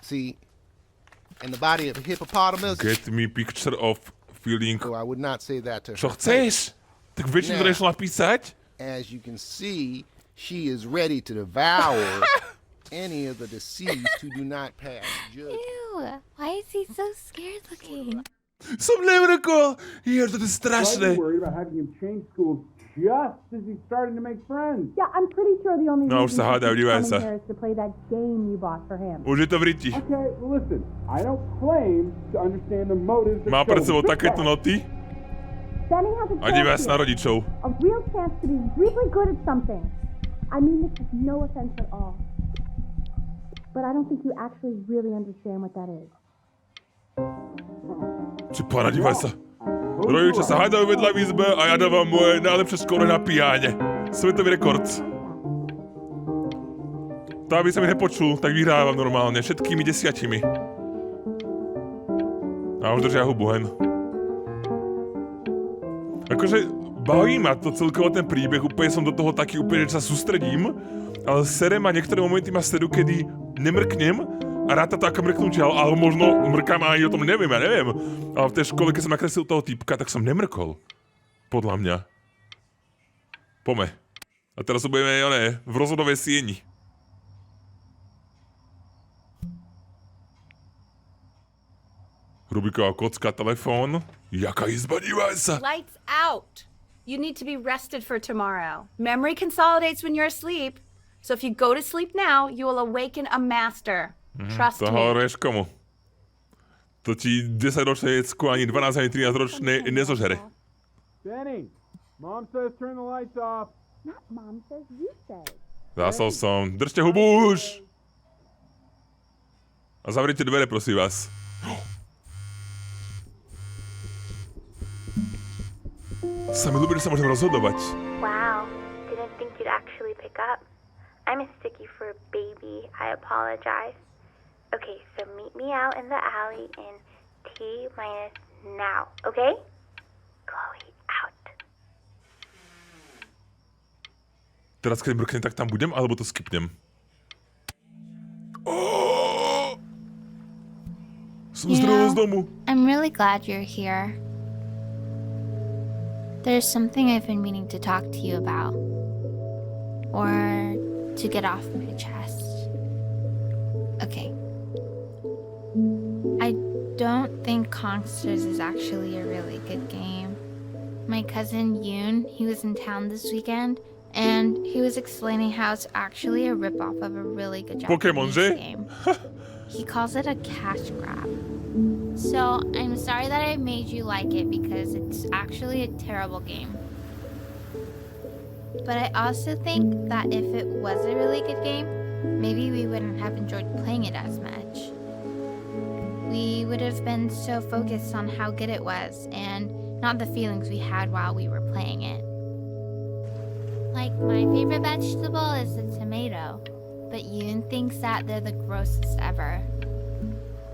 see, and the body of a hippopotamus. Get me picture of feeling. So I would not say that to her. Čo chceš? Tak väčšinu to Ne. nešla napísať? As you can see, she is ready to devour any of the deceased who do not pass judgment. Ew, why is he so scared looking? Som nemrkol! Jež, to je strašné. worried about having him change schools just as he's starting to make friends. Yeah, I'm pretty sure the only No, už sa hádajú, dívaj sa. here is to play that game you bought for him. Už je to v riti. Okay, well listen, I don't claim to understand the motives Má pred sebou takéto noty Benny has a a dívaj sa na rodičov. a real chance to be really good at something. I mean this with no offense at all. But I don't think you actually really understand what that is. Či pána, dívaj sa. Rodičia sa hádajú vedľa v izbe a ja dávam moje najlepšie skóre na pijáne. Svetový rekord. To, aby sa mi nepočul, tak vyhrávam normálne. Všetkými 10. A už držia hubu, hen. Akože baví ma to celkovo ten príbeh, úplne som do toho taký úplne, že sa sústredím, ale sere ma niektoré momenty ma sedu, kedy nemrknem a ráta to ako mrknutie, ale možno mrkám a ani o tom neviem, ja neviem. Ale v tej škole, keď som nakreslil toho typka, tak som nemrkol. Podľa mňa. Pome. A teraz budeme, v rozhodovej sieni. Rubiková kocka, telefón. Jaká izba, dívaj sa. Lights out. You need to be rested for tomorrow. Memory consolidates when you're asleep. So if you go to sleep now, you will awaken a master. Trust To me. hovoríš komu? To ti 10-ročné decko ani 12 ani 13-ročné nezožere. Benny, Mom says turn the lights off. Not mom says, you say. Zásol som. Držte hubu už! A zavrite dvere, prosím vás. Sa mi ľúbi, že sa môžem rozhodovať. Wow, didn't think you'd actually pick up. I'm a sticky for a baby. I apologize. Okay, so meet me out in the alley in T- now, okay? Chloe, out. Teraz, keď mrknem, tak tam budem, alebo to skipnem? Oh! Som zdrel z domu. I'm really glad you're here. There's something I've been meaning to talk to you about. Or to get off my chest. Okay. I don't think Kongsters is actually a really good game. My cousin Yoon, he was in town this weekend, And he was explaining how it's actually a ripoff of a really good Japanese game. He calls it a cash grab. So I'm sorry that I made you like it because it's actually a terrible game. But I also think that if it was a really good game, maybe we wouldn't have enjoyed playing it as much. We would have been so focused on how good it was and not the feelings we had while we were playing it. Like, my favorite vegetable is the tomato, but Yoon thinks that they're the grossest ever.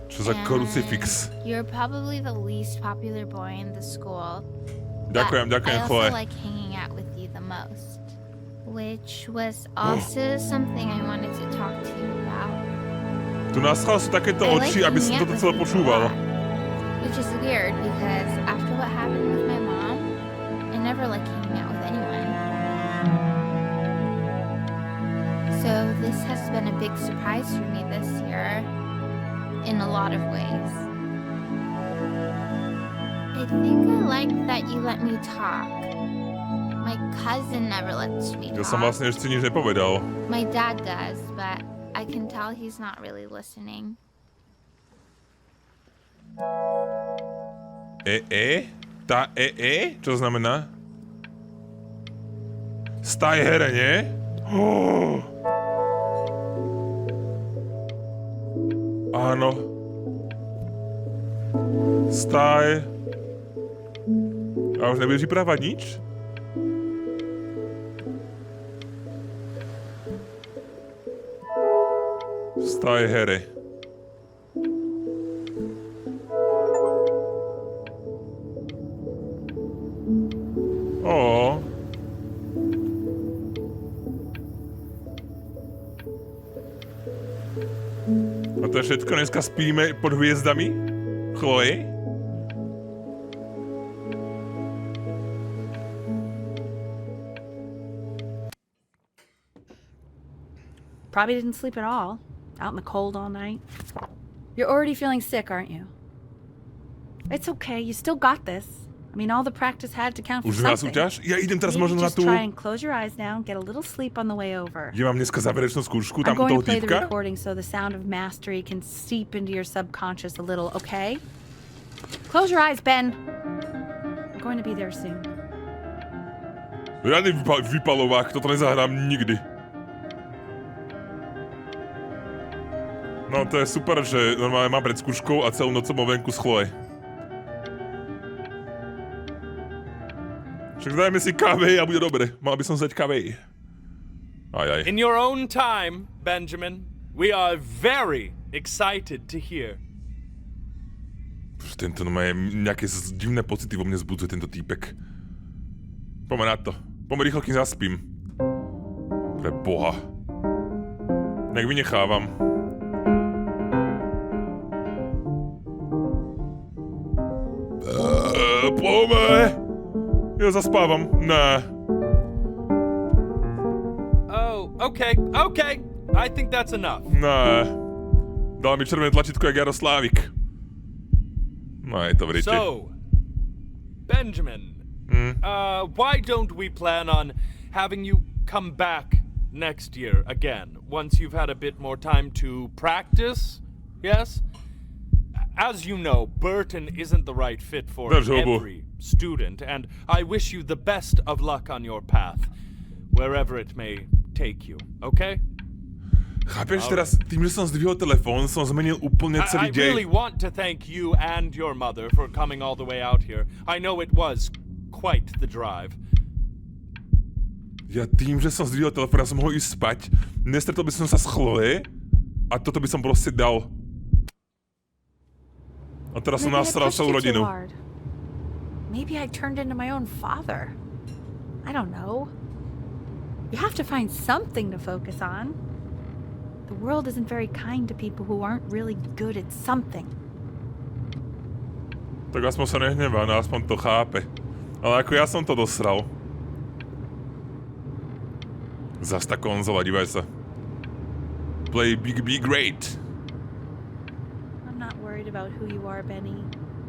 Čo za crucifix? You're probably the least popular boy in the school. Ďakujem, I also Chloe. like hanging out with you the most. Which was also something I wanted to talk to you about. Tu naschal sú takéto oči, aby som toto celé počúval. Which is weird because after what happened with my mom, I never liked hanging out with anyone. So this has been a big surprise for me this year, in a lot of ways. I think I like that you let me talk. My cousin never lets me Ja talk. som vlastne ešte nič nepovedal. My dad does, but I can tell he's not really listening. Tá Čo znamená? Staj here, nie? Áno. Staj. A už nebudeš vyprávať nič? Staj here. Ó. A to je všetko, dneska spíme pod hviezdami? Chloe? Probably didn't sleep at all. Out in the cold all night. You're already feeling sick, aren't you? It's okay, you still got this. I mean, all the practice had to count for Už na something. súťaž? Ja idem teraz Maybe možno na just tú... try and close your eyes now, get a little sleep on the way over. Ja mám dneska záverečnú skúšku, I'm tam u going toho to play the týpka. recording so the sound of mastery can seep into your subconscious a little, okay? Close your eyes, Ben. I'm going to be there soon. Žiadny vypalovák, toto nezahrám nikdy. No to je super, že normálne mám pred skúškou a celú noc som venku s Chloe. Však dajme si kávej a bude dobre. Mal by som zať kávej. Aj. In your own time, Benjamin, we are very excited to hear. Tento má nejaké divné pocity vo mne zbudzuje tento týpek. Poďme na to. Poďme rýchlo, kým zaspím. Pre Boha. Nech vynechávam. Poďme! Ja zaspávam. Né. Oh, okay. I think that's enough. Né. Dal mi červené tlačítko jak Jaroslávik. No je to v rite. So, Benjamin, why don't we plan on having you come back next year again, once you've had a bit more time to practice? Yes? As you know, Burton isn't the right fit for every student, and I wish you the best of luck on your path, wherever it may take you, okay? Chápeš teraz, tým, že som zdvihol telefón, som zmenil úplne celý I dej. really want to thank you and your mother for coming all the way out here. I know it was quite the drive. Ja tým, že som zdvihol telefón, ja som mohol ísť spať, nestretol by som sa s Chloe a toto by som proste dal. A teraz som nasral celú rodinu. Maybe I turned into my own father. I don't know. You have to find something to focus on. The world isn't very kind to people who aren't really good at something. Tak aspoň sa nehnevá, no aspoň to chápe. Ale ako ja som to dosral. Zas tá konzola, divaj sa. Play Big Be Great. I'm not worried about who you are, Benny.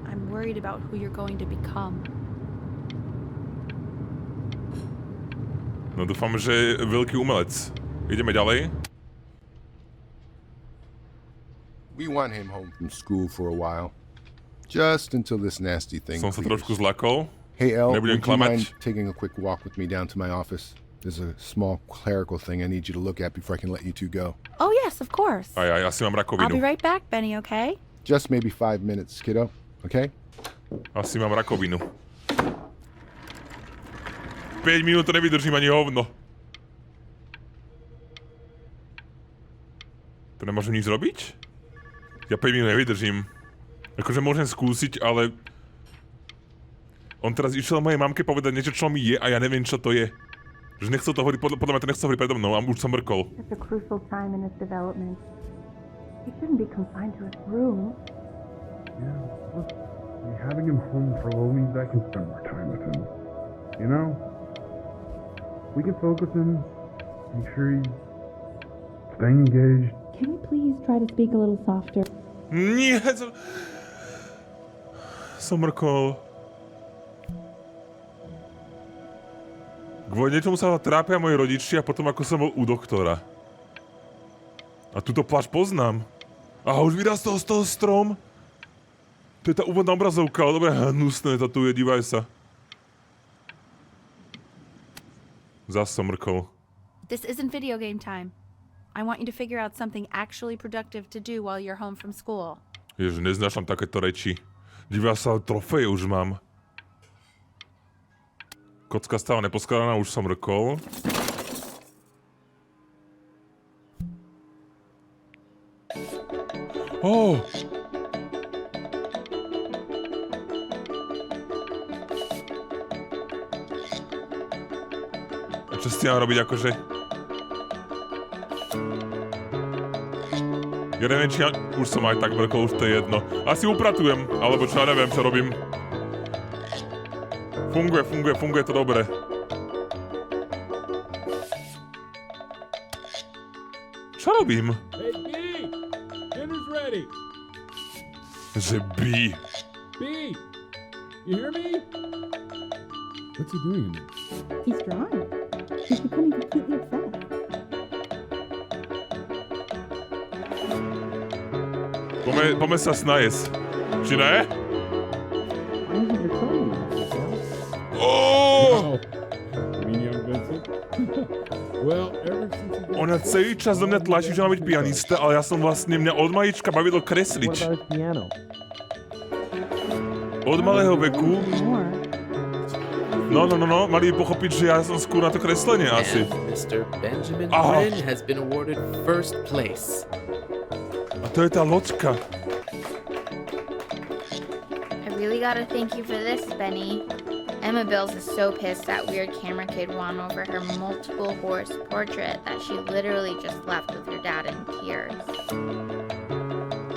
I'm worried about who you're going to become. No dúfam, že je veľký umelec. Ideme ďalej. We want him home from school for a while. Just until this nasty thing Som sa clears. trošku zlakol. Hey, El, Nebudem would you mind klamať. taking a quick walk with me down to my office? There's a small clerical thing I need you to look at before I can let you two go. Oh, yes, of course. Aj, asi mám I'll be rakovinu. right back, Benny, okay? Just maybe 5 minutes, kiddo, okay? Asi mám rakovinu. 5 minút to nevydržím ani hovno. To nemôžem nič robiť? Ja 5 minút nevydržím. Akože môžem skúsiť, ale... On teraz išiel mojej mamke povedať niečo, čo mi je a ja neviem, čo to je. Že nechcel to hovoriť, podľa mňa to nechcel hovoriť predo mnou a už som mrkol. It's a crucial time in his development. He shouldn't be confined to his room. Yeah, look, having him home for a little means I can spend more time with him. You know? We can focus him, make sure he's staying engaged. Can you please try to speak a little softer? Nie, som mrkol. Kvôli niečomu sa trápia moji rodičia potom, ako som bol u doktora. A túto plášť poznám. A už vyrastol z toho strom. To je tá úvodná obrazovka, ale dobre hnusné to tu je, dívaj sa. Zas som mrkol. This isn't video game time. I want you to figure out something actually productive to do while you're home from school. Ježe, neznášam takéto reči. Dívaj sa, trofeje už mám. Kocka stáva neposkladaná, už som mrkol. Oh! A čo si mám robiť akože? Ja neviem, či ja... Už som aj tak mrkol, už to je jedno. Asi upratujem, alebo čo, ja neviem, čo robím. Funguje to dobre. Čo robím? Hey, B! Dinner's ready! Že B. B! You hear me? What's he doing in there? He's drawing. He's becoming completely obsessed. Poďme sa snajesť. Či ne? Oh! Ona celý čas do mňa tlačí, že má byť pianista, ale ja som vlastne, mňa od malička bavilo kresliť. Od malého veku. No, mali by pochopiť, že ja som skôr na to kreslenie asi. Mr. Benjamin Brin has been awarded first place. A to je tá loďka. I really gotta thank you for this, Benny. Emma Bills is so pissed that weird camera kid won over her multiple horse portrait that she literally just left with her dad in tears.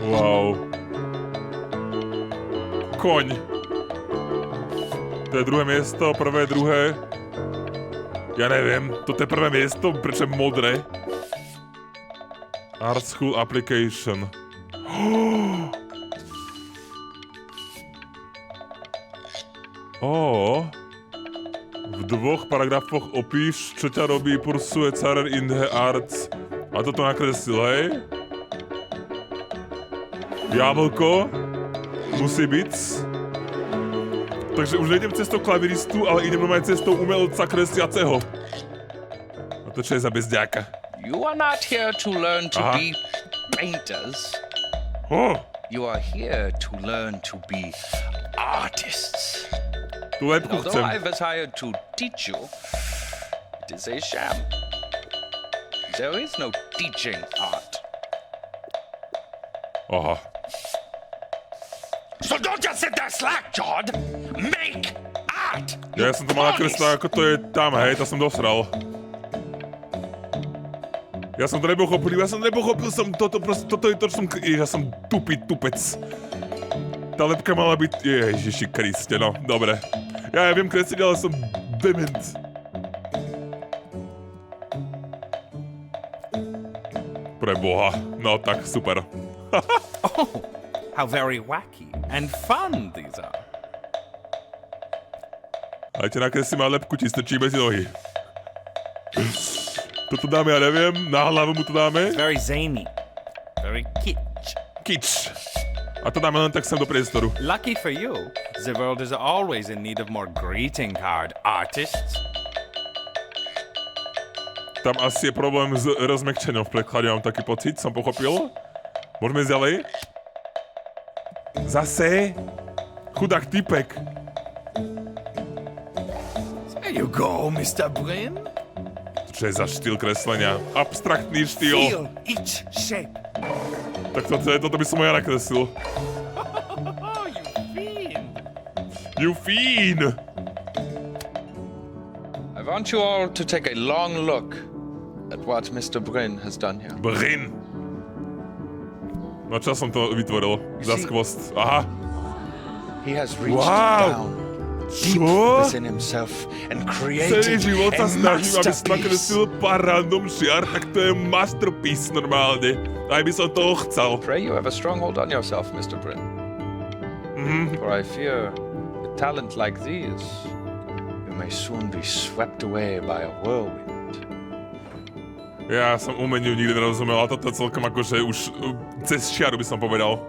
Wow. Koň. To je druhé miesto, prvé, druhé. Ja neviem, toto je prvé miesto, prečo je modré? Art School Application. V 2 paragrafoch opíš, čo ťa robí Pursuit Career in the Arts. A toto nakreslil, hej? Jablko. Musí byť. Takže už nejdem cestou klaviristu, ale idem aj cestou umelca kresliaceho. A to čo je za bezďáka? You are not here to learn to be painters. You are here to learn to be artists. Although I was hired to teach you, it is a sham. There is no teaching art. Aha. So don't just sit there slack-jawed. Make art! Ja som to mal nakreslať, ako to je tam, hej, to som dosral. Ja som to nepochopil som toto, proste, toto je to, čo som, ja som tupec. Tá lepka mala byť, Ježiši Kriste, no, dobre. Ja viem kresliť, ale som dement. Pre Boha, no tak, super. Oh, how very wacky and fun these are. Aj te nakreslím a lepku ti strčí medzi nohy. Toto dáme, ja neviem, na hlavu mu to dáme. It's very zany. Very kitsch. Kitsch. A to dáme len tak sem do priestoru. Lucky for you, the world is always in need of more greeting card artists. Tam asi je problém s rozmekčením v preklade, mám taký pocit, som pochopil. Môžeme ísť ďalej? Zase? Chudák typek. There you go, Mr. Brin. Čo je za štýl kreslenia? Abstraktný štýl. Feel each shape. Tak toto by som ja nakreslil. You fiend! I want you all to take a long look at what Mr. Brin has done here. Brin. No čo som to vytvoril? Za skvost. Aha. He has reached down deep within himself and created Celý život sa a snažím, aby som masterpiece. nakreslil pár random šiar, tak to je masterpiece normálne. Aj by som toho chcel. Pray you have a strong hold on yourself, Mr. Brin. For I fear with talent like these, you may soon be swept away by a whirlwind. Ja som umeniu nikdy nerozumel, ale toto celkom akože už cez čiaru by som povedal.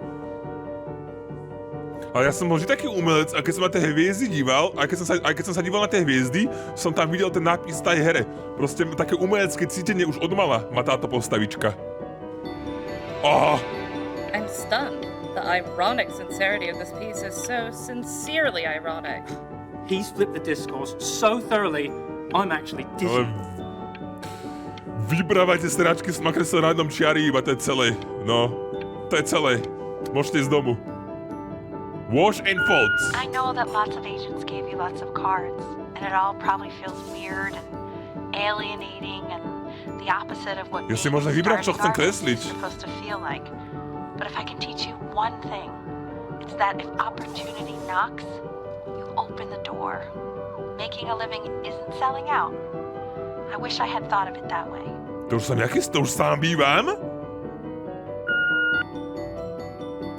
Ale ja som bol vždy taký umelec, a keď som na tie hviezdy díval, aj keď som sa díval na tie hviezdy, som tam videl ten nápis v tej hre. Proste také umelecké cítenie už odmala má táto postavička. I'm stunned. The ironic sincerity of this piece is so sincerely ironic. He's flipped the discourse so thoroughly, I'm actually dizzy. Vybrávajte stráčky, som nakreslil random čiary, iba to je celé. No, to je celé. Môžete ísť domu. Wash and fold. I know that lots of agents gave you lots of cards, and it all probably feels weird and alienating and the opposite of what Ja si môžem vybrať, čo chcem kresliť. supposed to feel like. But if I can teach you one thing, it's that if opportunity knocks, you open the door. Making a living isn't selling out. I wish I had thought of it that way. To už som to už sám bývam?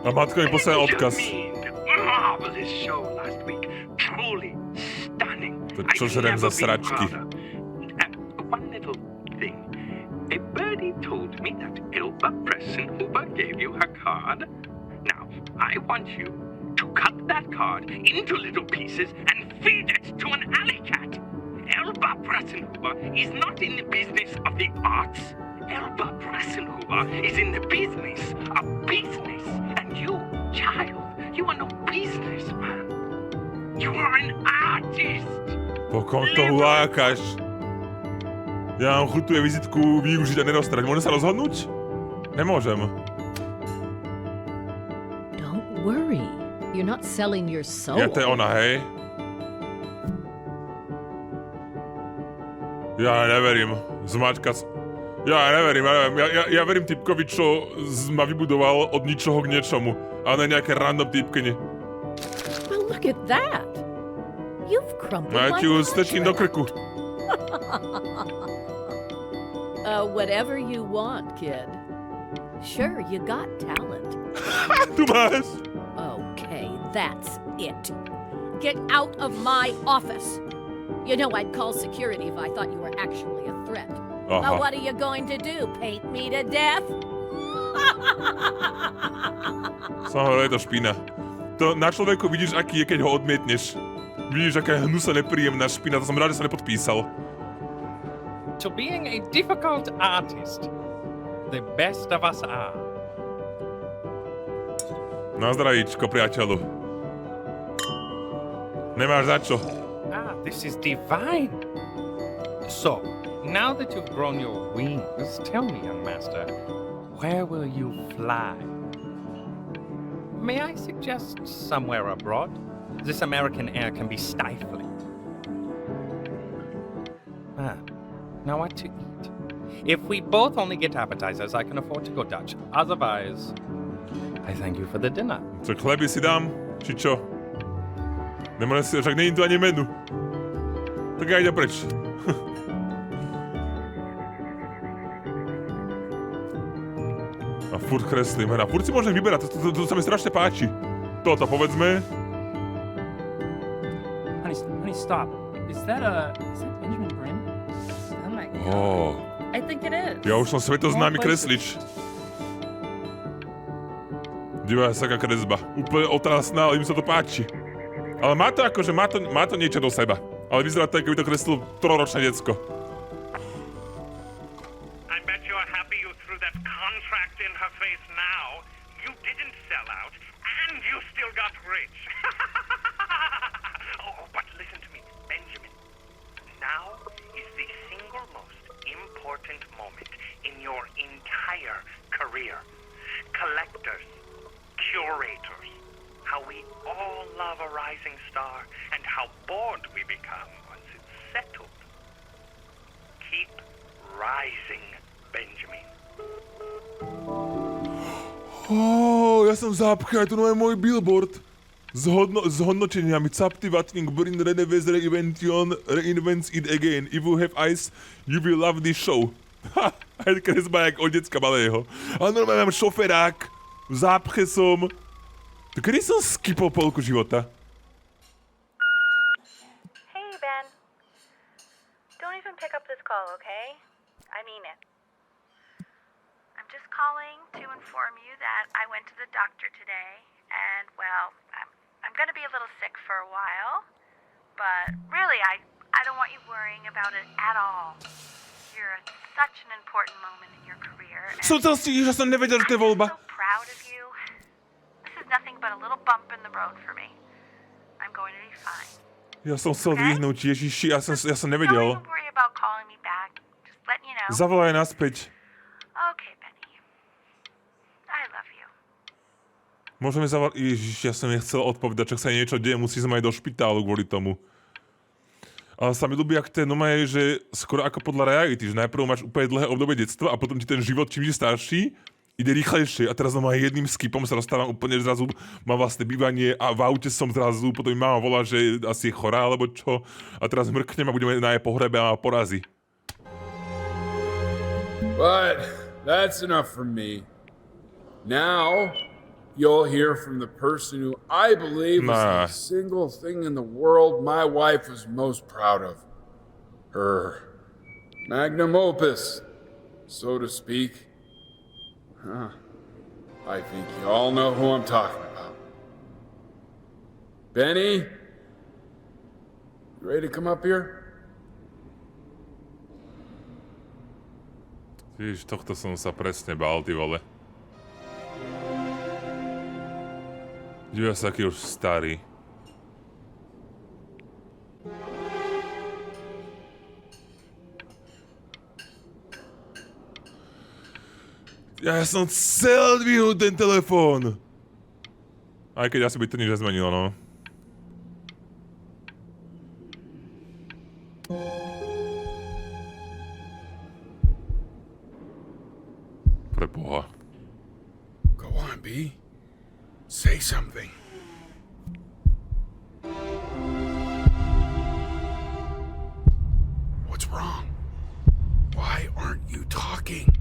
A matka mi poslala odkaz. Marvelous show last week. Truly stunning. To čo žerem za sračky? One little thing. A birdie told me that Ilva Pressenhuber gave you her card. Now, I want you to cut that card into little pieces and feed it to an alley cat. Elba Pressenhuber is not in the business of the arts. Elba Pressenhuber is in the business of business. And you, child, you are no businessman. You are an artist. Pokom to lákaš. Ja mám chuť tú vizitku využiť a nerostrať. Môžem sa rozhodnúť? Nemôžem. Don't worry. You're not selling your soul. Ja to je ona, hej? Ja neverím. Zmačka... Ja neverím. Ja verím typkovi, čo ma vybudoval od ničoho k niečomu. A ne nejaké random typkene. Well, look at that. You've crumpled Ja like ti ju strčím do krku. Whatever you want, kid. Sure, you got talent. Tu máš. Okay, that's it. Get out of my office. You know I'd call security if I thought you were actually a threat. But what are you going to do? Paint me to death? Samozrejme, je to špina. To na človeku vidíš, aký je, keď ho odmietneš. Vidíš, aká je hnusa nepríjemná špina, to som rád, že sa nepodpísal. To being a difficult artist, the best of us are. Na zdravíčko, priateľu. Nemáš za čo. This is divine. So, now that you've grown your wings, tell me, young master, where will you fly? May I suggest somewhere abroad? This American air can be stifling. Now what to eat? If we both only get appetizers, I can afford to go Dutch. Otherwise, I thank you for the dinner. Čo, chleby si dám? Či čo? Nemôžem si, však není tu ani menu. Tak ja ide preč. A furt kreslím, a furt si môžem vyberať, to sa mi strašne páči. Toto, povedzme. Honey, stop. Is that Benjamin Brin? Oh my I think it is. Ja už som svetoznámy kreslič. Dívaj sa, aká kresba. Úplne otrasná, ale im sa to páči. Ale má to akože, má to niečo do seba. Ale vyzerá to, ako by to kreslil 3-ročné decko. I bet you're happy you threw that contract in her face now. You didn't sell out, and you still got rich. Oh, but listen to me, Benjamin. Now is the single most important moment in your entire career. Collectors, curators, how we all love a rising star, and how bored we become once it's settled. Keep rising, Benjamin. Ja som zapchal, tu je môj billboard. S hodnoteniami Captivating, Bring Reneves, Reinvents it again. If you have eyes, you will love this show. Ha, aj kresba jak od decka malého. Ale normálne mám šoferák, v zápche som. To kedy som skipol polku života? Hey, Ben. Don't even pick up this call, okay? I mean it. I'm just calling to inform you that I went to the doctor today, and, well, I'm gonna be a little sick for a while, but really, I don't want you worrying about it at all. You're at such an important moment in your career, and Som že som nevedel, že to je voľba. I'm so proud of you. This is nothing but a little bump in the road for me. I'm going to be fine. Ja som chcel vyhnúť, Ježiši, ja som nevedel. Don't even worry about calling me back. Just letting you know. Zavolaj naspäť. Okay, Benny. I love you. Môžeme zavolať... Ježiš, ja som nechcel odpovedať, čak sa niečo deje, musí som aj do špitálu kvôli tomu. Ale sa mi ľúbi, ak to je, že skoro ako podľa reality, že najprv máš úplne dlhé obdobie detstva a potom ti ten život, čím je starší, ide rýchlejšie. A teraz jedným skipom sa dostávam úplne, že zrazu mám vlastné bývanie a v aute som zrazu, potom mi mama volá, že asi je chorá, alebo čo. A teraz mrknem a budeme na jej pohrebe a ma porazí. But that's enough from me. Now, you'll hear from the person who I believe was the single thing in the world my wife was most proud of. Her magnum opus, so to speak. I think you all know who I'm talking about. Benny? You ready to come up here? Víš, tohto som sa presne bál, ty vole. Dívaj sa, aký už starý. Ja som chcel dvihnúť ten telefón. Aj keď asi by to nič nezmenilo, no. Preboha. Go on, B. Say something. What's wrong? Why aren't you talking?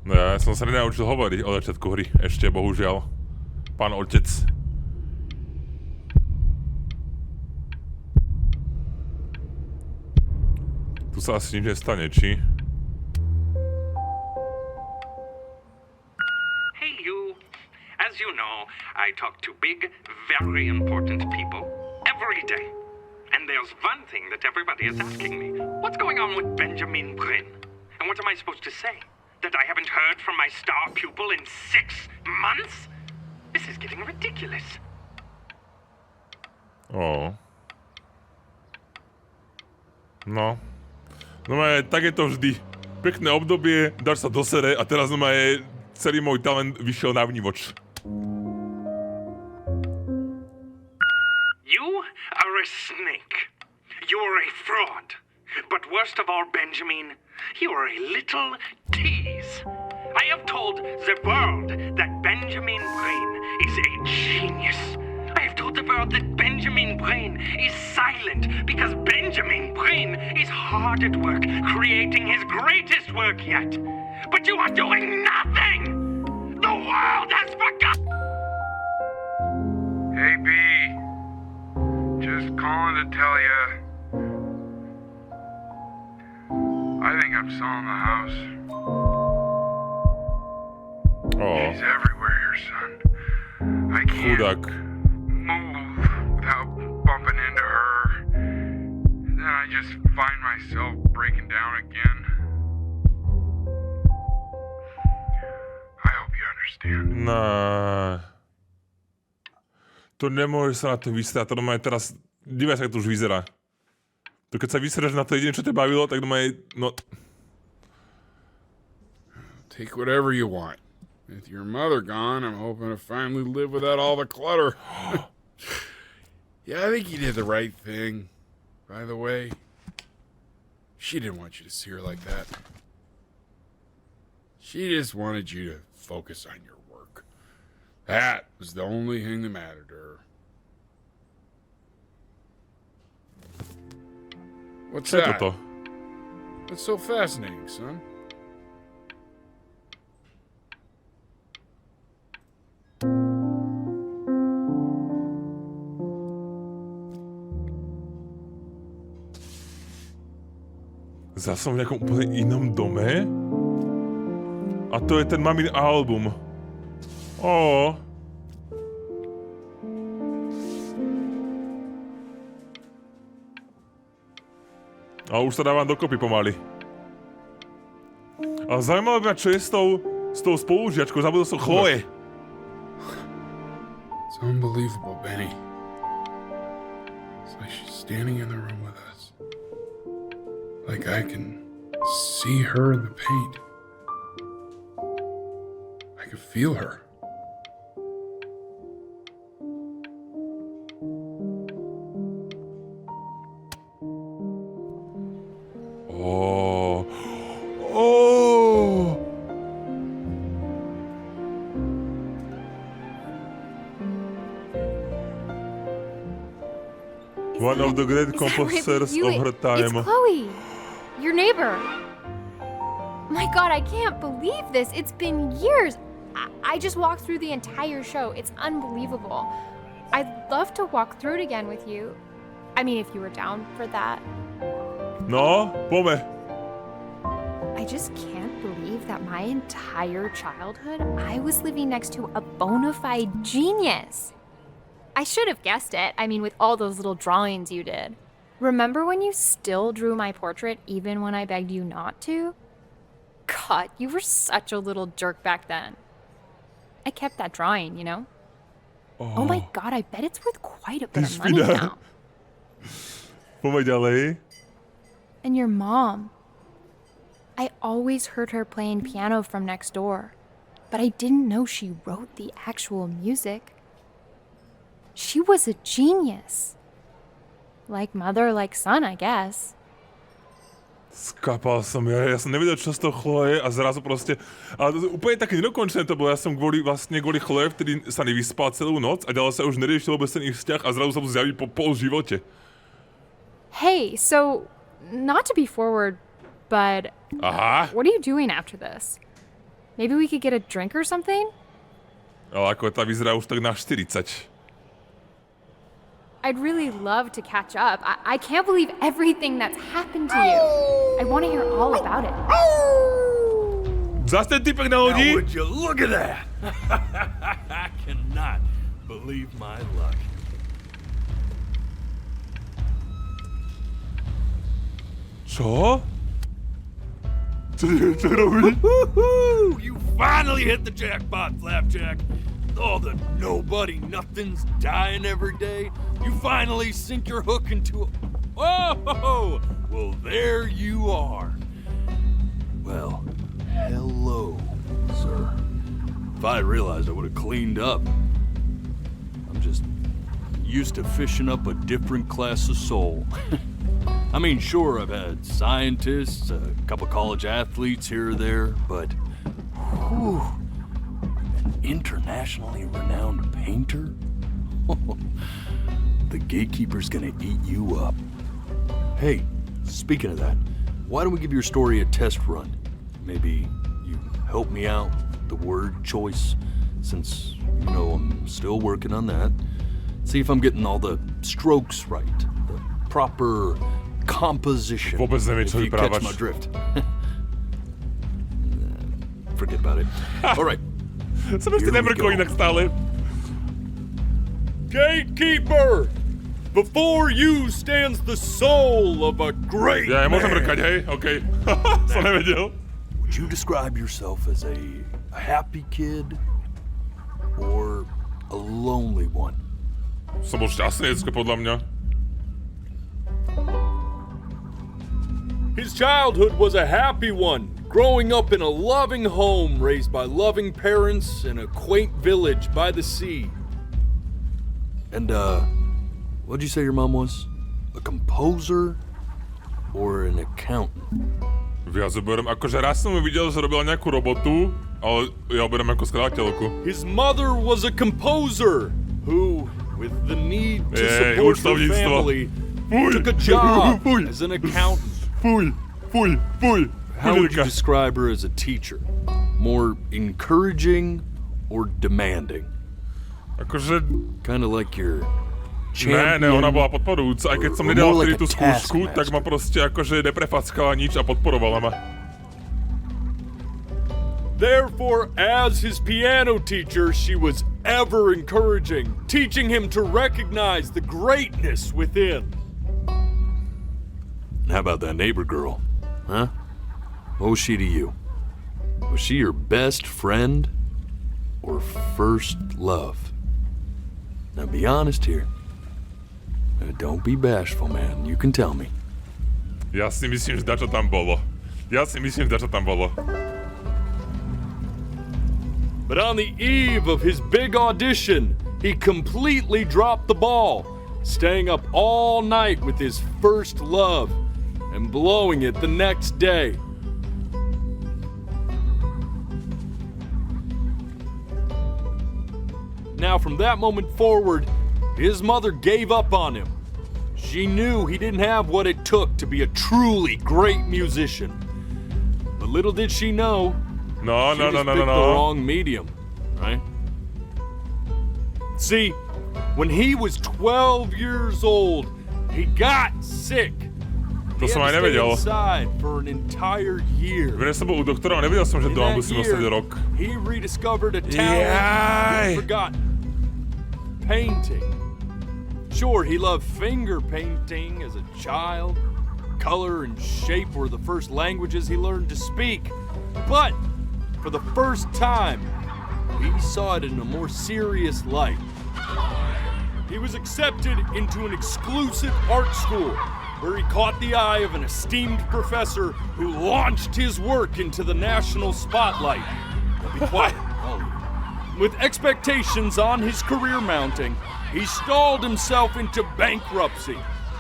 No ja som sa nenaučil hovoriť o začiatku hry, ešte bohužiaľ. Pán otec. Tu sa asi nič nestane, či? Hey, you. As you know, I talk to big, very important people every day. And there's one thing that everybody is asking me. What's going on with Benjamin Bryn? And what am I supposed to say? That I haven't heard from my star pupil in 6 months? This is getting ridiculous. Oh. No. No tak je to vždy. Pekné obdobie, dáš sa do sere a teraz celý môj talent vyšiel na vnívoč. You are a snake. You are a fraud. But worst of all, Benjamin, you are a little tease. I have told the world that Benjamin Bryn is a genius. I have told the world that Benjamin Brain is silent because Benjamin Brain is hard at work creating his greatest work yet. But you are doing nothing! The world has forgotten! Hey, B. Just calling to tell you. I think I'm selling the house. Oh. She's everywhere here, son. I can't move without bumping into her. And then I just find myself breaking down again. I hope you understand. No. To nemôžeš sa na to vysrať, to doma je teraz... Dívaj sa, ako to už vyzerá. To keď sa vysraš na to jediné, čo te bavilo, tak doma je... No... Take whatever you want. With your mother gone, I'm hoping to finally live without all the clutter. Yeah, I think you did the right thing. By the way, she didn't want you to see her like that. She just wanted you to focus on your work. That was the only thing that mattered to her. What's that? What's so fascinating, son? Zase som v nejakom úplne inom dome? A to je ten mamin album. Ó. A už sa dávam dokopy pomaly. A zaujímavé ma, čo je s tou spolužiačkou. Zabudol som Chloe. It's unbelievable, Benny. It's like she's standing in the room with us. Like I can see her in the paint. I can feel her. Oh. Oh. One of the great composers of her time. It's Chloe, your neighbor. My God, I can't believe this. It's been years. I just walked through the entire show. It's unbelievable. I'd love to walk through it again with you. I mean, if you were down for that. No, poďme. I just can't believe that my entire childhood, I was living next to a bona fide genius. I should have guessed it. I mean, with all those little drawings you did. Remember when you still drew my portrait even when I begged you not to? God, you were such a little jerk back then. I kept that drawing, you know? Oh my God, I bet it's worth quite a bit of money now. Poďme ďalej. And your mom. I always heard her playing piano from next door, but I didn't know she wrote the actual music. She was a genius. Like mother, like son, I guess. Skapal som, ja som nevedel, čo z toho Chloe a zrazu proste... Ale to úplne také nedokončené to bolo, ja som kvôli Chloe vtedy sa nevyspal celú noc a ďalej sa už neriešil vôbec ten ich vzťah a zrazu sa mu zjaví po pol živote. Hey, so, not to be forward, but... Aha. What are you doing after this? Maybe we could get a drink or something? Ale ako tá vyzerá už tak na 40. I'd really love to catch up. I can't believe everything that's happened to you. I want to hear all about it. Zase ten typek na lodi? Now would you look at that? I cannot believe my luck. Čo? Čo robí? You finally hit the jackpot, Flapjack. All the nobody nothings dying every day. You finally sink your hook into a... Whoa! Well, there you are. Well, hello, sir. If I had realized, I would have cleaned up. I'm just used to fishing up a different class of soul. I mean, sure, I've had scientists, a couple college athletes here or there, but... Whew, an internationally renowned painter? The gatekeeper's gonna eat you up. Hey, speaking of that, why don't we give your story a test run? Maybe you help me out with the word choice, since, you know, I'm still working on that. See if I'm getting all the strokes right, the proper composition. Vôbec neviem, čo if you catch vyprávaš. my drift. Forget about it. All right. Som ešte nemrkol inak stále. Gatekeeper! Before you stands the soul of a great Ja môžem man. mrkať, hej? OK. Som nevedel. Would you describe yourself as a happy kid or a lonely one? Som bol šťastný, podľa mňa. His childhood was a happy one, growing up in a loving home raised by loving parents in a quaint village by the sea. And, what'd you say your mom was? A composer or an accountant? Ja zoberiem, akože raz som ju videl, že robila nejakú robotu, ale ja beriem ako skladateľku. His mother was a composer who, with the need to support her family, took a job as an accountant. How would you describe her as a teacher? More encouraging or demanding? Akože... Kinda like your Ne, ona bola podporujúca. Aj keď som nedal vtedy tú skúšku, tak ma proste akože neprefackala nič a podporovala ma. Therefore, as his piano teacher, she was ever encouraging, teaching him to recognize the greatness within. How about that neighbor girl? Huh? What was she to you? Was she your best friend or first love? Now be honest here. Don't be bashful, man. You can tell me. Ja si myslím, že dačo tam bolo. But on the eve of his big audition, he completely dropped the ball, staying up all night with his first love and blowing it the next day. Now, from that moment forward, his mother gave up on him. She knew he didn't have what it took to be a truly great musician. But little did she know, she just picked the wrong medium, right? See, when he was 12 years old, he got sick. To som aj nevedel. Inside for an entire year. Verím, som bol u doktora, ale nevedel som, že doma musím ostať rok. He rediscovered a talent he'd forgotten. Painting. Sure, he loved finger painting as a child. Color and shape were the first languages he learned to speak. But for the first time, he saw it in a more serious light. He was accepted into an exclusive art school where he caught the eye of an esteemed professor who launched his work into the national spotlight. Now be quiet. With expectations on his career mounting, he stalled himself into bankruptcy,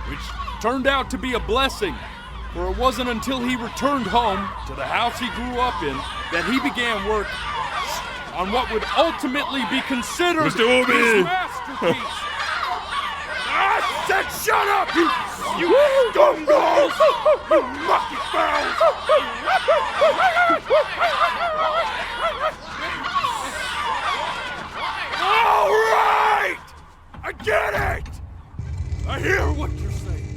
which turned out to be a blessing, for it wasn't until he returned home to the house he grew up in that he began work on what would ultimately be considered his masterpiece. I said shut up, you scumballs! You mucky fowls! All right! I get it! I hear what you're saying.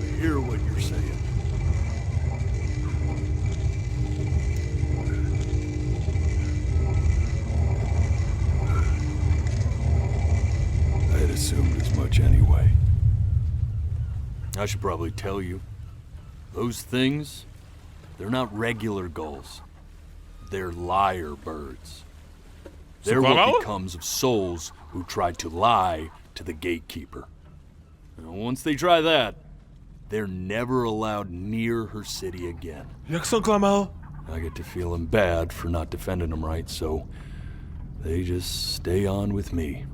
I hear what you're saying. I had assumed as much anyway. I should probably tell you, those things, they're not regular gulls. They're liar birds. They're what becomes of souls who try to lie to the gatekeeper. And once they try that, they're never allowed near her city again. Jak som klamal? I get to feeling bad for not defending them right, so they just stay on with me.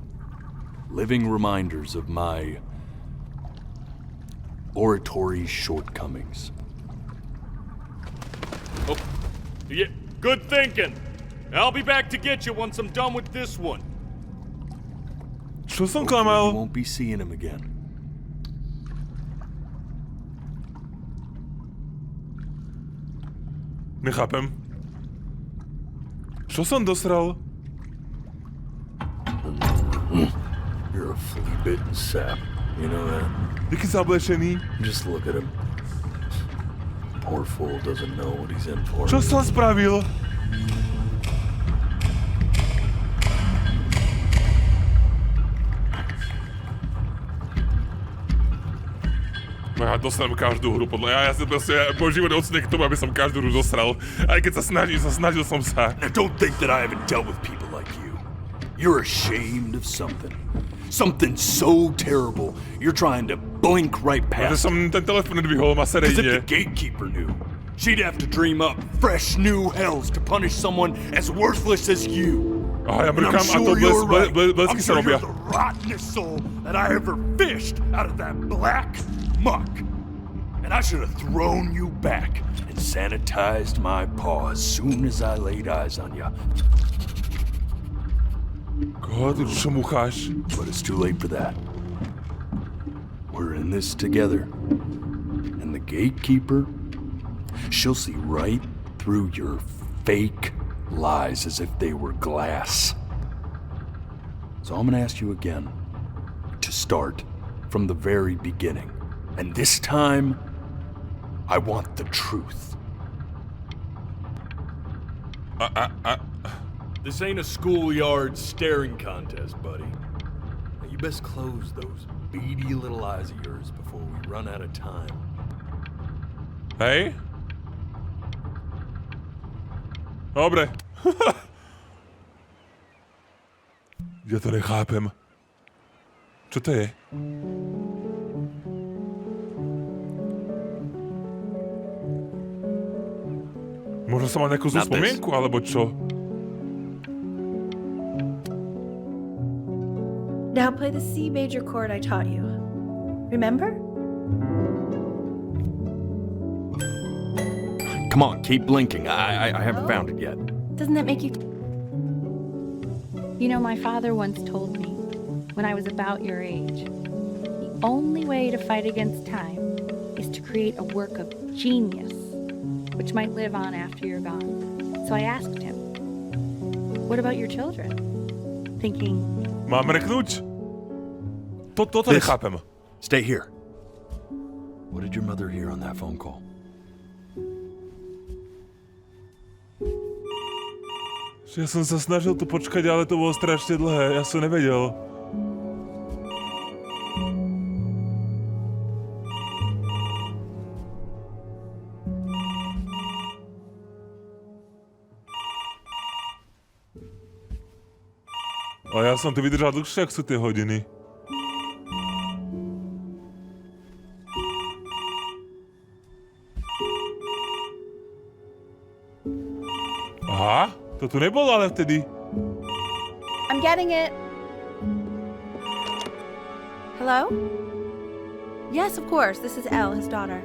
Living reminders of my oratory shortcomings. Oh, yeah, good thinking. I'll be back to get you once I'm done with this one. Čo som klamal? You won't be seeing him again. Nechápem. Čo som dosral? You're a flea-bitten sap. You know that? Jaký zablečený? Just look at him. Poor fool doesn't know what he's in for. Čo som spravil? No ja dostanem každú hru, podľa ja si proste, môj život odsune k tomu, aby som každú hru dosral. Aj keď snažil som sa. Now don't think that I haven't dealt with people like you. You're ashamed of something. Something so terrible, you're trying to blink right past. Že som ten telefon nedvihol, má Because if serejne. the gatekeeper knew, she'd have to dream up fresh new hells to punish someone as worthless as you. Aha, ja And I'm mrkám a to sure you're right. blesky I'm sa sure robia. you're the rottenest soul that I ever fished out of that black muck. And I should have thrown you back and sanitized my paw as soon as I laid eyes on you. God, čo mucháš? But it's too late for that. We're in this together. And the gatekeeper, she'll see right through your fake lies as if they were glass. So I'm gonna ask you again to start from the very beginning. And this time, I want the truth. This ain't a schoolyard staring contest, buddy. Now you best close those beady little eyes of yours before we run out of time. Hej? Dobre. Ja to nechápem. Čo to je? Možno som mal nejakú zlú spomienku, alebo čo? Now play the C major chord I taught you. Remember? Come on, keep blinking. I haven't found it yet. Doesn't that make you... You know, my father once told me, when I was about your age, the only way to fight against time is to create a work of genius, which might live on after you're gone. So I asked him, what about your children? Thinking, mám mrknúť? Toto nechápem. Stay here. What did your mother hear on that phone call? Ja som sa snažil tu počkať, ale to bolo strašne dlhé. Ja som nevedel. A ja som tu vydržal dlhšie, ak sú tie hodiny. Aha, to tu nebolo ale vtedy. I'm getting it. Hello? Yes, of course. This is Elle, his daughter.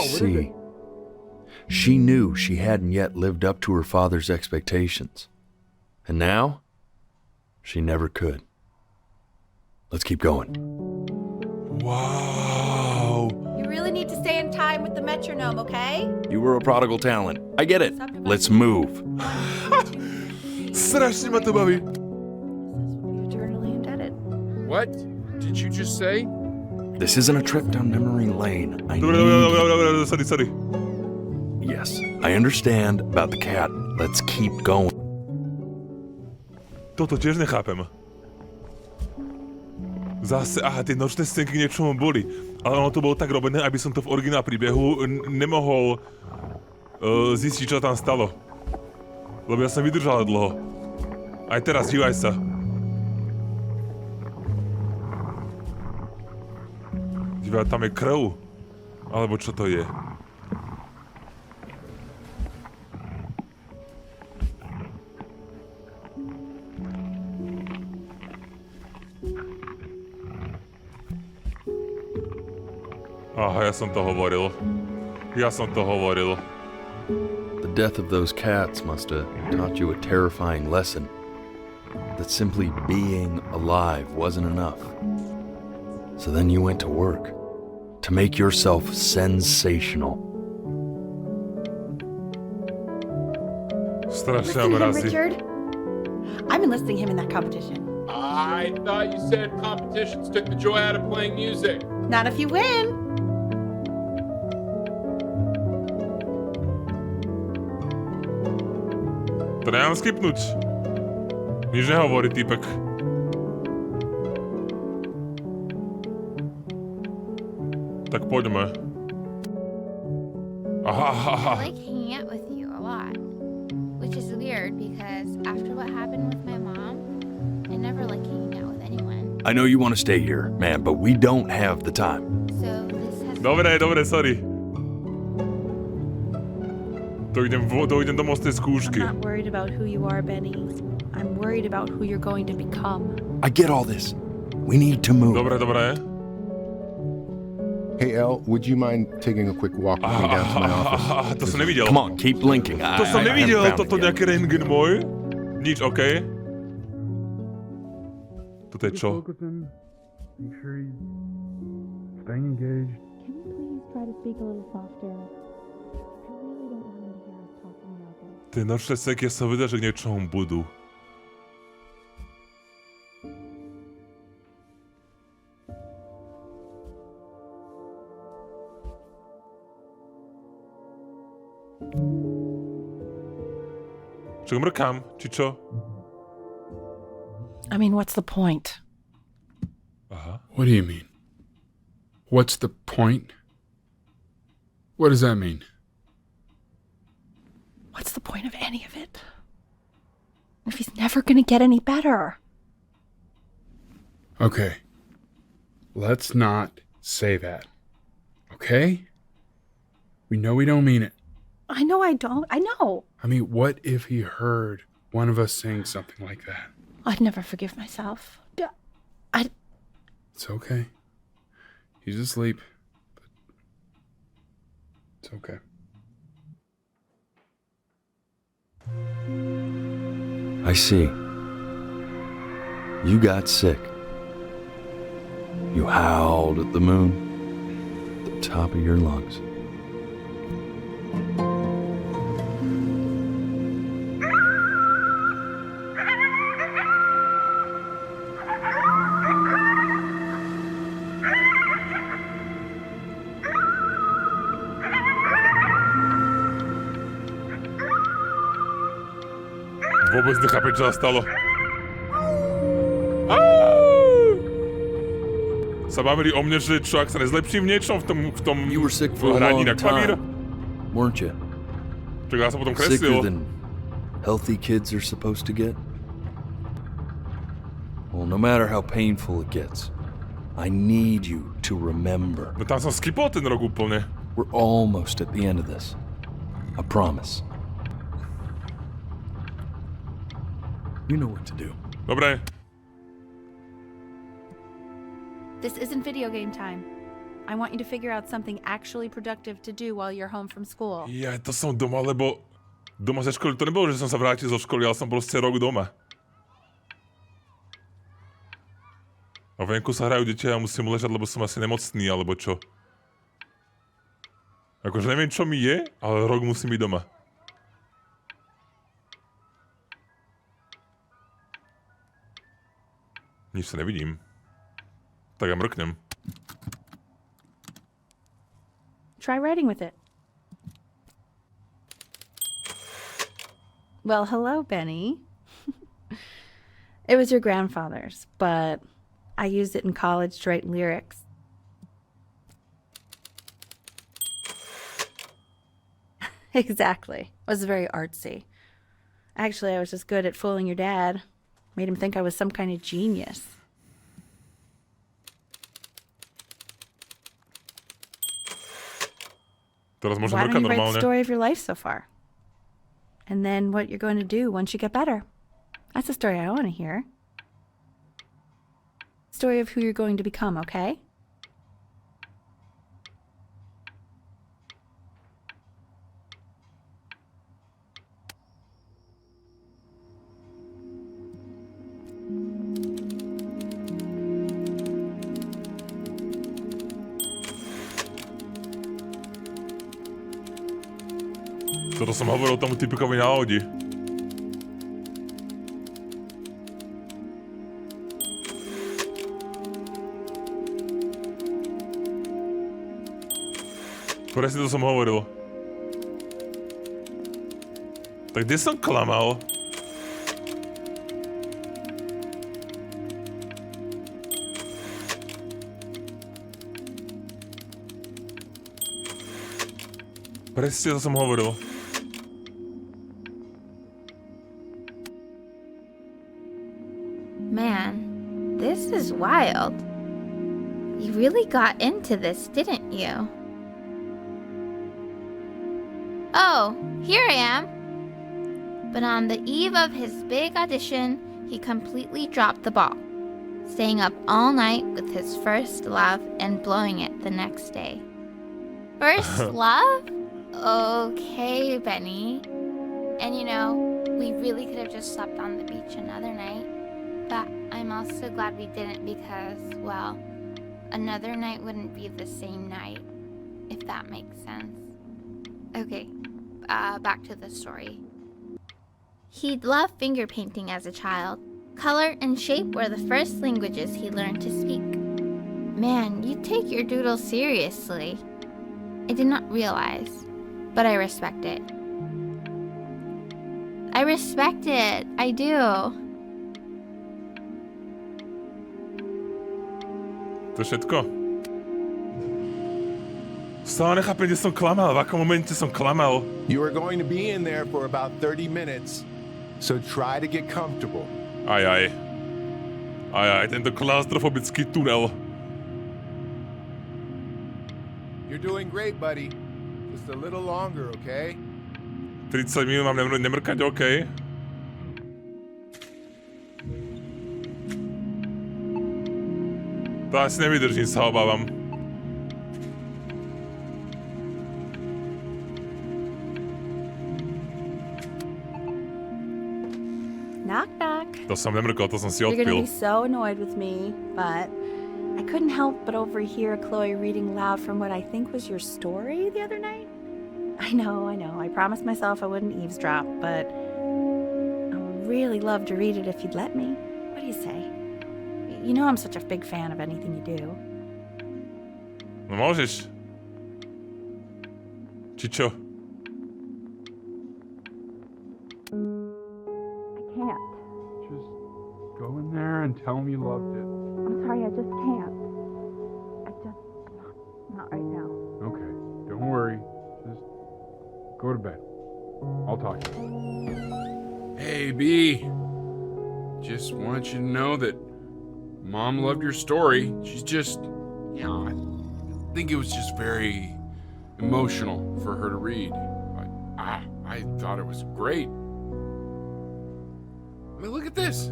See, she knew she hadn't yet lived up to her father's expectations. And now, she never could. Let's keep going. Wow. You really need to stay in time with the metronome, okay? You were a prodigal talent. I get it. Let's move. Strašne ma to baví. Eternally indebted. What did you just say? This isn't a trip down memory lane. Dobre, sorry. Yes, I understand about the cat. Let's keep going. Toto tiež nechápem. Zase, aha, tie nočné scénky k niečomu boli. Ale ono to bolo tak robené, aby som to v originál príbehu nemohol zistiť, čo tam stalo. Lebo ja som vydržal dlho. Aj teraz, dívaj sa. Dívaj, tam je krv. Alebo čo to je? Aha, ja som to hovoril. The death of those cats must have taught you a terrifying lesson. That simply being alive wasn't enough. So then you went to work to make yourself sensational. Listen to him, Richard. I'm enlisting him in that competition. I thought you said competitions took the joy out of playing music. Not if you win. To nemám skipnúť. Nič nehovorí, týpek. Tak poďme. I like hanging out with you a lot. Which is weird because after what happened with my mom, I never like hanging out with anyone. I know you want to stay here, man, but we don't have the time. So this has Dobre, sorry. Dojdem do mostnej skúšky. I'm not worried about who you are, Benny. I'm worried about who you're going to become. I get all this. We need to move. Dobre. Hey, El, would you mind taking a quick walk with me down to my office? To som nevidel. Come on, keep blinking. To som nevidel, toto nejaký rentgen môj. Nič, okej. Toto je čo? Focus in. Make sure he's staying engaged. Can you please try to speak a little softer? I really don't want him to hear us talking about this. Tie nočné seky sa vedia, že k niečomu budú. Čo mrkám, či čo? I mean, what's the point? What do you mean? What's the point? What does that mean? What's the point of any of it? If he's never gonna get any better. Okay. Let's not say that. Okay? We know we don't mean it. I know I don't. I know. I mean, what if he heard one of us saying something like that? I'd never forgive myself. It's okay. He's asleep. But it's okay. I see. You got sick. You howled at the moon at the top of your lungs. Vôbec nechápem, čo sa stalo. Sa bavili o mne, že čo, ak sa nezlepším v niečom, v tom You were sick for a hraní long na klavír? time, weren't you? Čak ja sa potom Sicker kreslil. than healthy kids are supposed to get? Well, no matter how painful it gets, I need you to remember. No tam som skipol ten rok úplne. We're almost at the end of this. I promise. You know what to do. Dobre. This isn't video game time. I want you to figure out something actually productive to do while you're home from school. Ja, to som doma, lebo doma ze školy to nebolo, že som sa vrátil zo školy, ale som proste rok doma. A venku sa hrajú deti a ja musím ležať, lebo som asi nemocný, alebo čo. Akože neviem, čo mi je, ale rok musím byť doma. Nič sa nevidím. Tak ja mrknem. Try writing with it. Well, hello, Benny. It was your grandfather's, but I used it in college to write lyrics. Exactly. It was very artsy. Actually, I was just good at fooling your dad. Made him think I was some kind of genius. Teraz môžem Why mrkať don't you write normálne. the story of your life so far? And then what you're going to do once you get better. That's the story I want to hear. Story of who you're going to become, okay? Toto som hovoril tomu typikovi na lodi. Presne to som hovoril. Tak kde som klamal? Presne to som hovoril. Man, this is wild. You really got into this, didn't you? Oh, here I am. But on the eve of his big audition, he completely dropped the ball, staying up all night with his first love and blowing it the next day. First love? Okay, Benny. And you know, we really could have just slept on the beach another night. But I'm also glad we didn't because, well, another night wouldn't be the same night, if that makes sense. Okay, back to the story. He'd loved finger painting as a child. Color and shape were the first languages he learned to speak. Man, you take your doodle seriously. I did not realize, but I respect it. I respect it, I do. To všetko. Stále nechápem, kde som klamal, v akom momente som klamal. You are going to be in there for about 30 minutes, so try to get comfortable. Aj, tento klaustrofobický tunel. You're doing great, buddy. Just a little longer, okay? 30 minút mám nemrkať, okej. To asi nevydržím, sa obávam. Knock, knock. To som nemrkol, to som si You're gonna odpil. be so annoyed with me, but I couldn't help but overhear Chloe reading loud from what I think was your story the other night. I know. I promised myself I wouldn't eavesdrop, but I would really love to read it if you'd let me. What do you say? You know I'm such a big fan of anything you do. No môžeš. Či čo? I can't. Just go in there and tell him you loved it. I'm sorry, I just can't. Not right now. Okay, don't worry. Just go to bed. I'll talk to you. Hey, B. Just want you to know that Mom loved your story. She's just, I think it was just very emotional for her to read. I thought it was great. I mean, look at this.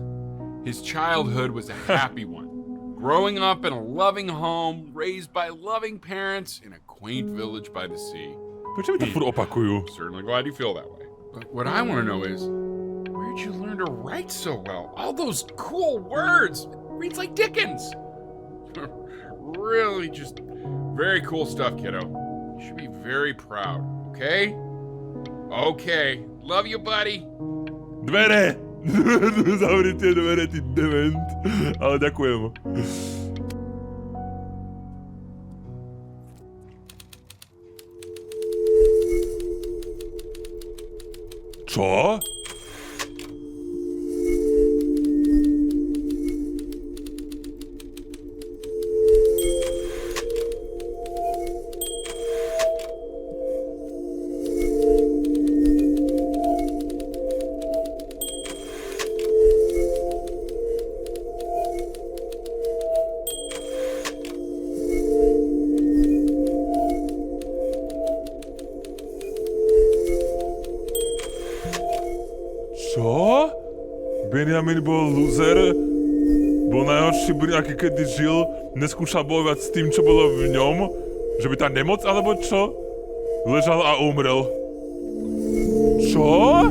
His childhood was a happy one. Growing up in a loving home, raised by loving parents in a quaint village by the sea. Prečo mi to furt opakujú? Certainly glad you feel that way. But what I want to know is, where'd you learn to write so well? All those cool words. Reads like Dickens. Really just very cool stuff, kiddo. You should be very proud, okay? Okay. Love you, buddy. Dvere! Zavri tie dvere, ty dement. Ale ďakujem. Čo? Čo? Benjamin bol loser? Bol najhorší brň, aký kedy žil? Neskúšal bojovať s tým, čo bolo v ňom? Že by tá nemoc, alebo čo? Ležal a umrel. Čo?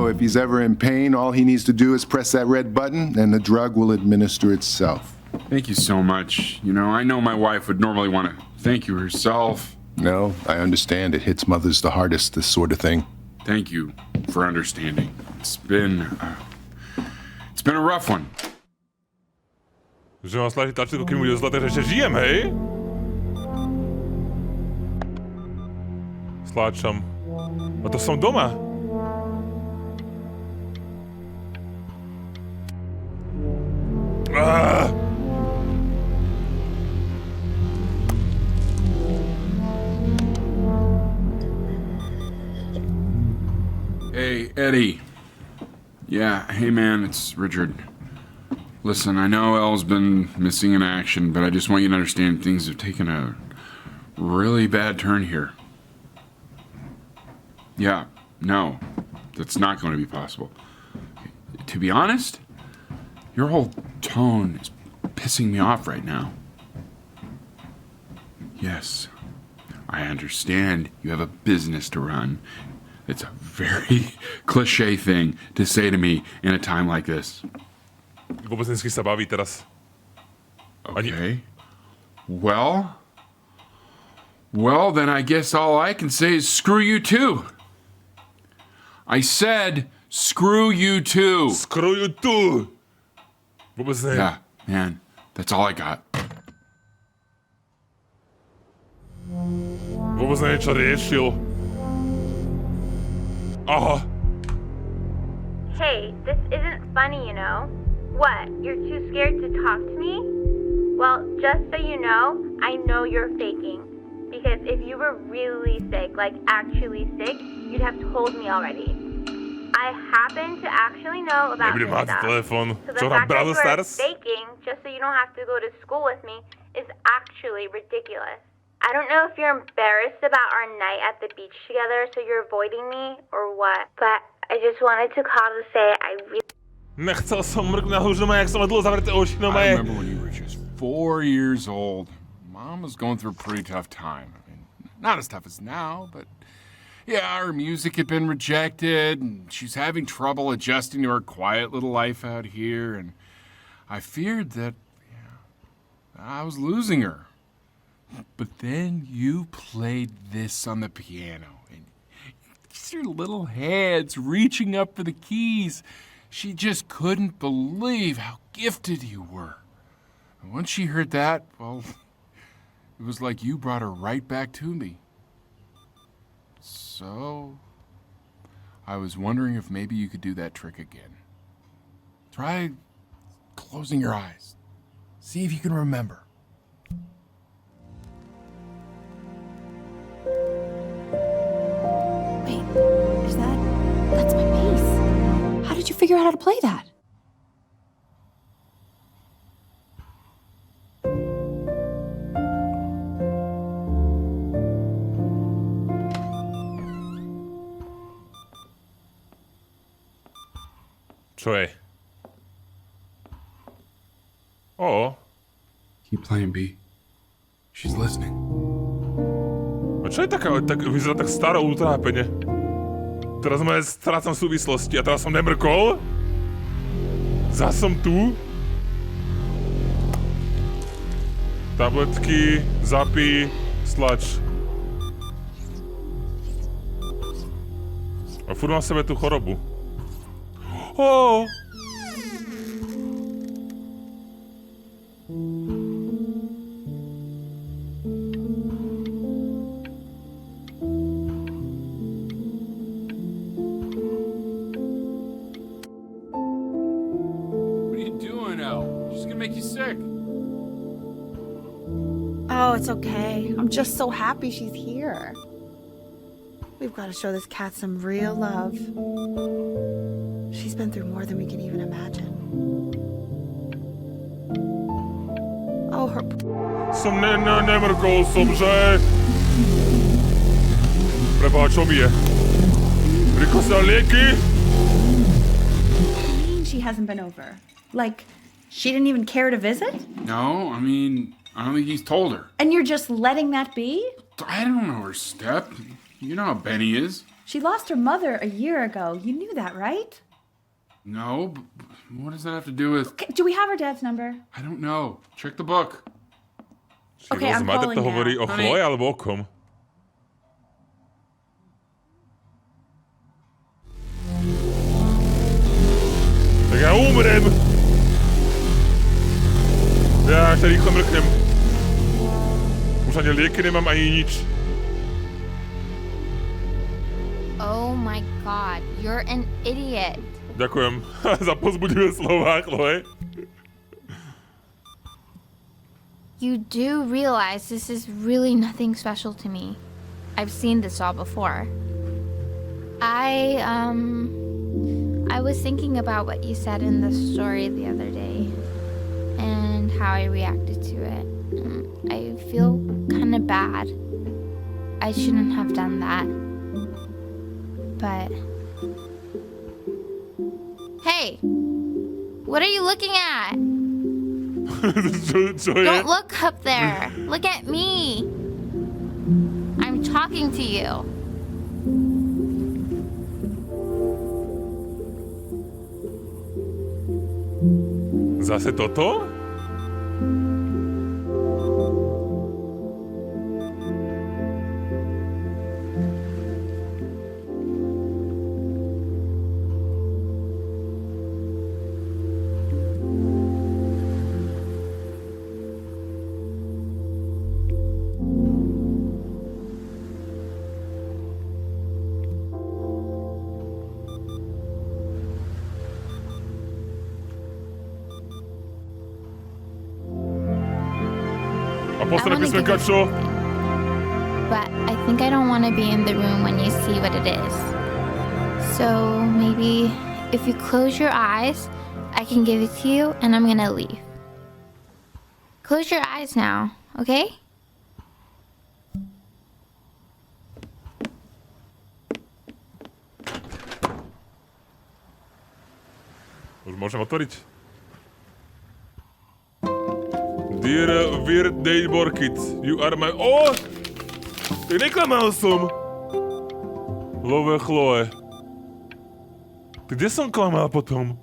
So if he's ever in pain, all he needs to do is press that red button and the drug will administer itself. Thank you so much. You know, I know my wife would normally want to thank you herself. No, I understand. It hits mothers the hardest, this sort of thing. Thank you for understanding. It's been a rough one. Že mám slážiť tlačítko, keď mu ide zle, takže ešte žijem, hej? Sláčam. A to som doma. Hey, Eddie. Yeah, hey man, it's Richard. Listen, I know Elle's been missing in action, but I just want you to understand things have taken a really bad turn here. Yeah, no, that's not going to be possible. To be honest, your whole tone is pissing me off right now. Yes, I understand you have a business to run. It's a very cliche thing to say to me in a time like this. Gobosensky sa baví teraz. Okay. Well, then I guess all I can say is screw you too. I said screw you too. Screw you too. What was that? Yeah, man, that's all I got. Vôbec niečo riešil. Aha. Hey, this isn't funny, you know? What, you're too scared to talk to me? Well, just so you know you're faking. Because if you were really sick, like actually sick, you'd have told me already. I happen to actually know about this stuff. So the fact that you are faking, just so you don't have to go to school with me, is actually ridiculous. I don't know if you're embarrassed about our night at the beach together, so you're avoiding me, or what, but I just wanted to call to say I really... Nechcel som mrknúť, už jak som mal dlho zavreté oči, I remember when you were just 4 years old. Mom was going through a pretty tough time. I mean, not as tough as now, but yeah, her music had been rejected, and she's having trouble adjusting to her quiet little life out here, and I feared that I was losing her. But then you played this on the piano, and your little hands reaching up for the keys. She just couldn't believe how gifted you were. And once she heard that, well, it was like you brought her right back to me. So, I was wondering if maybe you could do that trick again. Try closing your eyes. See if you can remember. Wait, that's my bass. How did you figure out how to play that? Čo je? Oh. Keep playing, B. She's listening. A čo je taká, vyzerá tak staré utrápenie? Teraz strácam súvislosti a teraz som nemrkol? Zas som tu? Tabletky, zapí, stlač. A furt mám v sebe tú chorobu. Oh! Oh, it's okay. I'm just so happy she's here. We've got to show this cat some real love. She's been through more than we can even imagine. Oh, her... Som nemrkol som, že? Preboha, čo mi je? Rýchlo sa lieky? What do you mean she hasn't been over? Like, she didn't even care to visit? No, I mean, I don't think he's told her. And you're just letting that be? I don't know her step. You know how Benny is. She lost her mother a year ago. You knew that, right? No, but what does that have to do with... Okay, do we have her dad's number? I don't know. Check the book. Okay, I'm calling now. hovorí o Chloe alebo o kom? Tak ja umrem! Ja sa rýchlo mrknem. Už ani lieky nemám, ani nič. Oh my god, you're an idiot. Ďakujem za pozbudivé slová, Chloe. You do realize this is really nothing special to me. I've seen this all before. I was thinking about what you said in the story the other day and how I reacted to it. I feel kind of bad. I shouldn't have done that. But hey, what are you looking at? Don't look up there. Look at me. I'm talking to you. Zase toto? But I think I don't want to be in the room when you see what it is. So maybe if you close your eyes, I can give it to you and I'm gonna leave. Close your eyes now, okay? Už môžem otvoriť. Dear weird neighbor kids, you are my... Oh! Tak neklamal som. Love Chloe. Kde som klamal potom?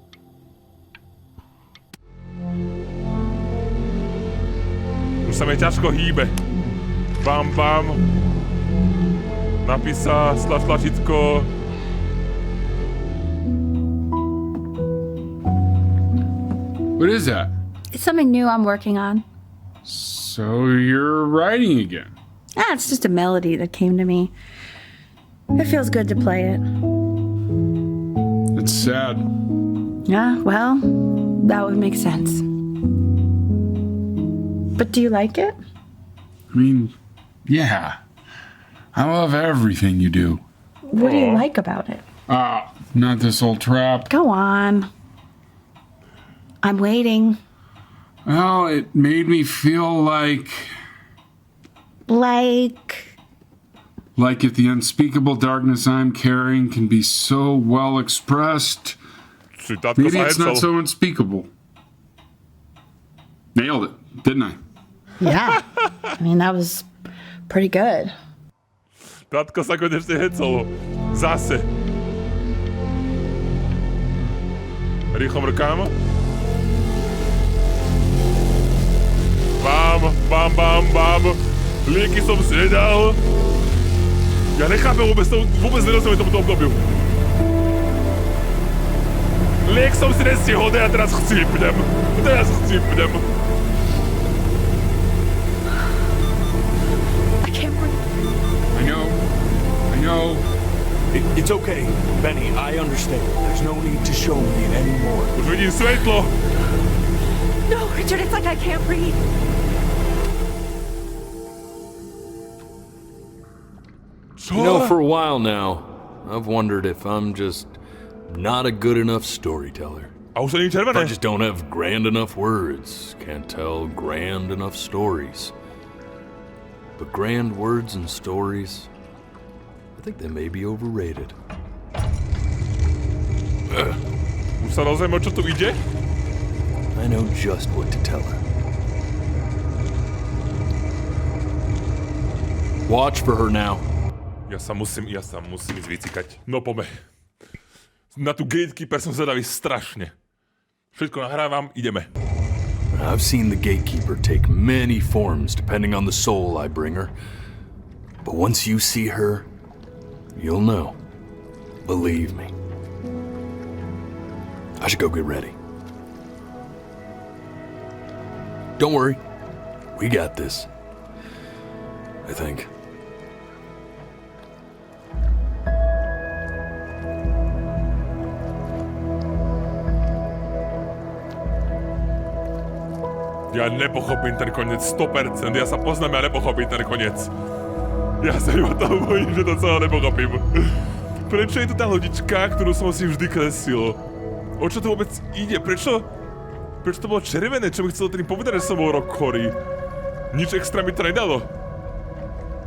Už sa mi ťažko hýbe. Bam, bam. Napísa, tlačítko. What is that? It's something new I'm working on. So you're writing again? It's just a melody that came to me. It feels good to play it. It's sad. Yeah, well, that would make sense. But do you like it? I mean, yeah. I love everything you do. What do you like about it? Not this old trap. Go on. I'm waiting. Well, it made me feel like... Like if the unspeakable darkness I'm carrying can be so well expressed, maybe it's not so unspeakable. Nailed it, didn't I? Yeah. I mean, that was pretty good. Tatko sa konečne hecalo. Zase. Rýchlo mrkám. Bám, bám, bám, bám. Lieky som si nedal. Ja nechápem, vôbec nerozumiem tomuto obdobiu. Liek som si nestihol, ja teraz chcípnem. I can't breathe. I know. It's okay, Benny, I understand. There's no need to show me anymore. Už vidím svetlo. No, Richard, it's like I can't breathe. You know, for a while now, I've wondered if I'm just not a good enough storyteller. I just don't have grand enough words, can't tell grand enough stories. But grand words and stories, I think they may be overrated. Už sa rozumiem, o čo tu ide? I know just what to tell her. Watch for her now. Ja sa musím ísť vycikať. No poďme. Na tú gatekeeper som zvedavý strašne. Všetko nahrávam, ideme. I've seen the gatekeeper take many forms depending on the soul I bring her. But once you see her, you'll know. Believe me. I should go get ready. Don't worry. We got this. I think. Ja nepochopím ten koniec 100%. Ja sa poznám, ja nepochopím ten koniec. Ja sa iba toho bojím, že to celé nepochopím. Prečo je tu tá lodička, ktorú som si vždy kresil? O čo to vôbec ide? Prečo to bolo červené? Čo mi chcelo tým povedať, že som bol rok chorý? Nič extra mi to nedalo.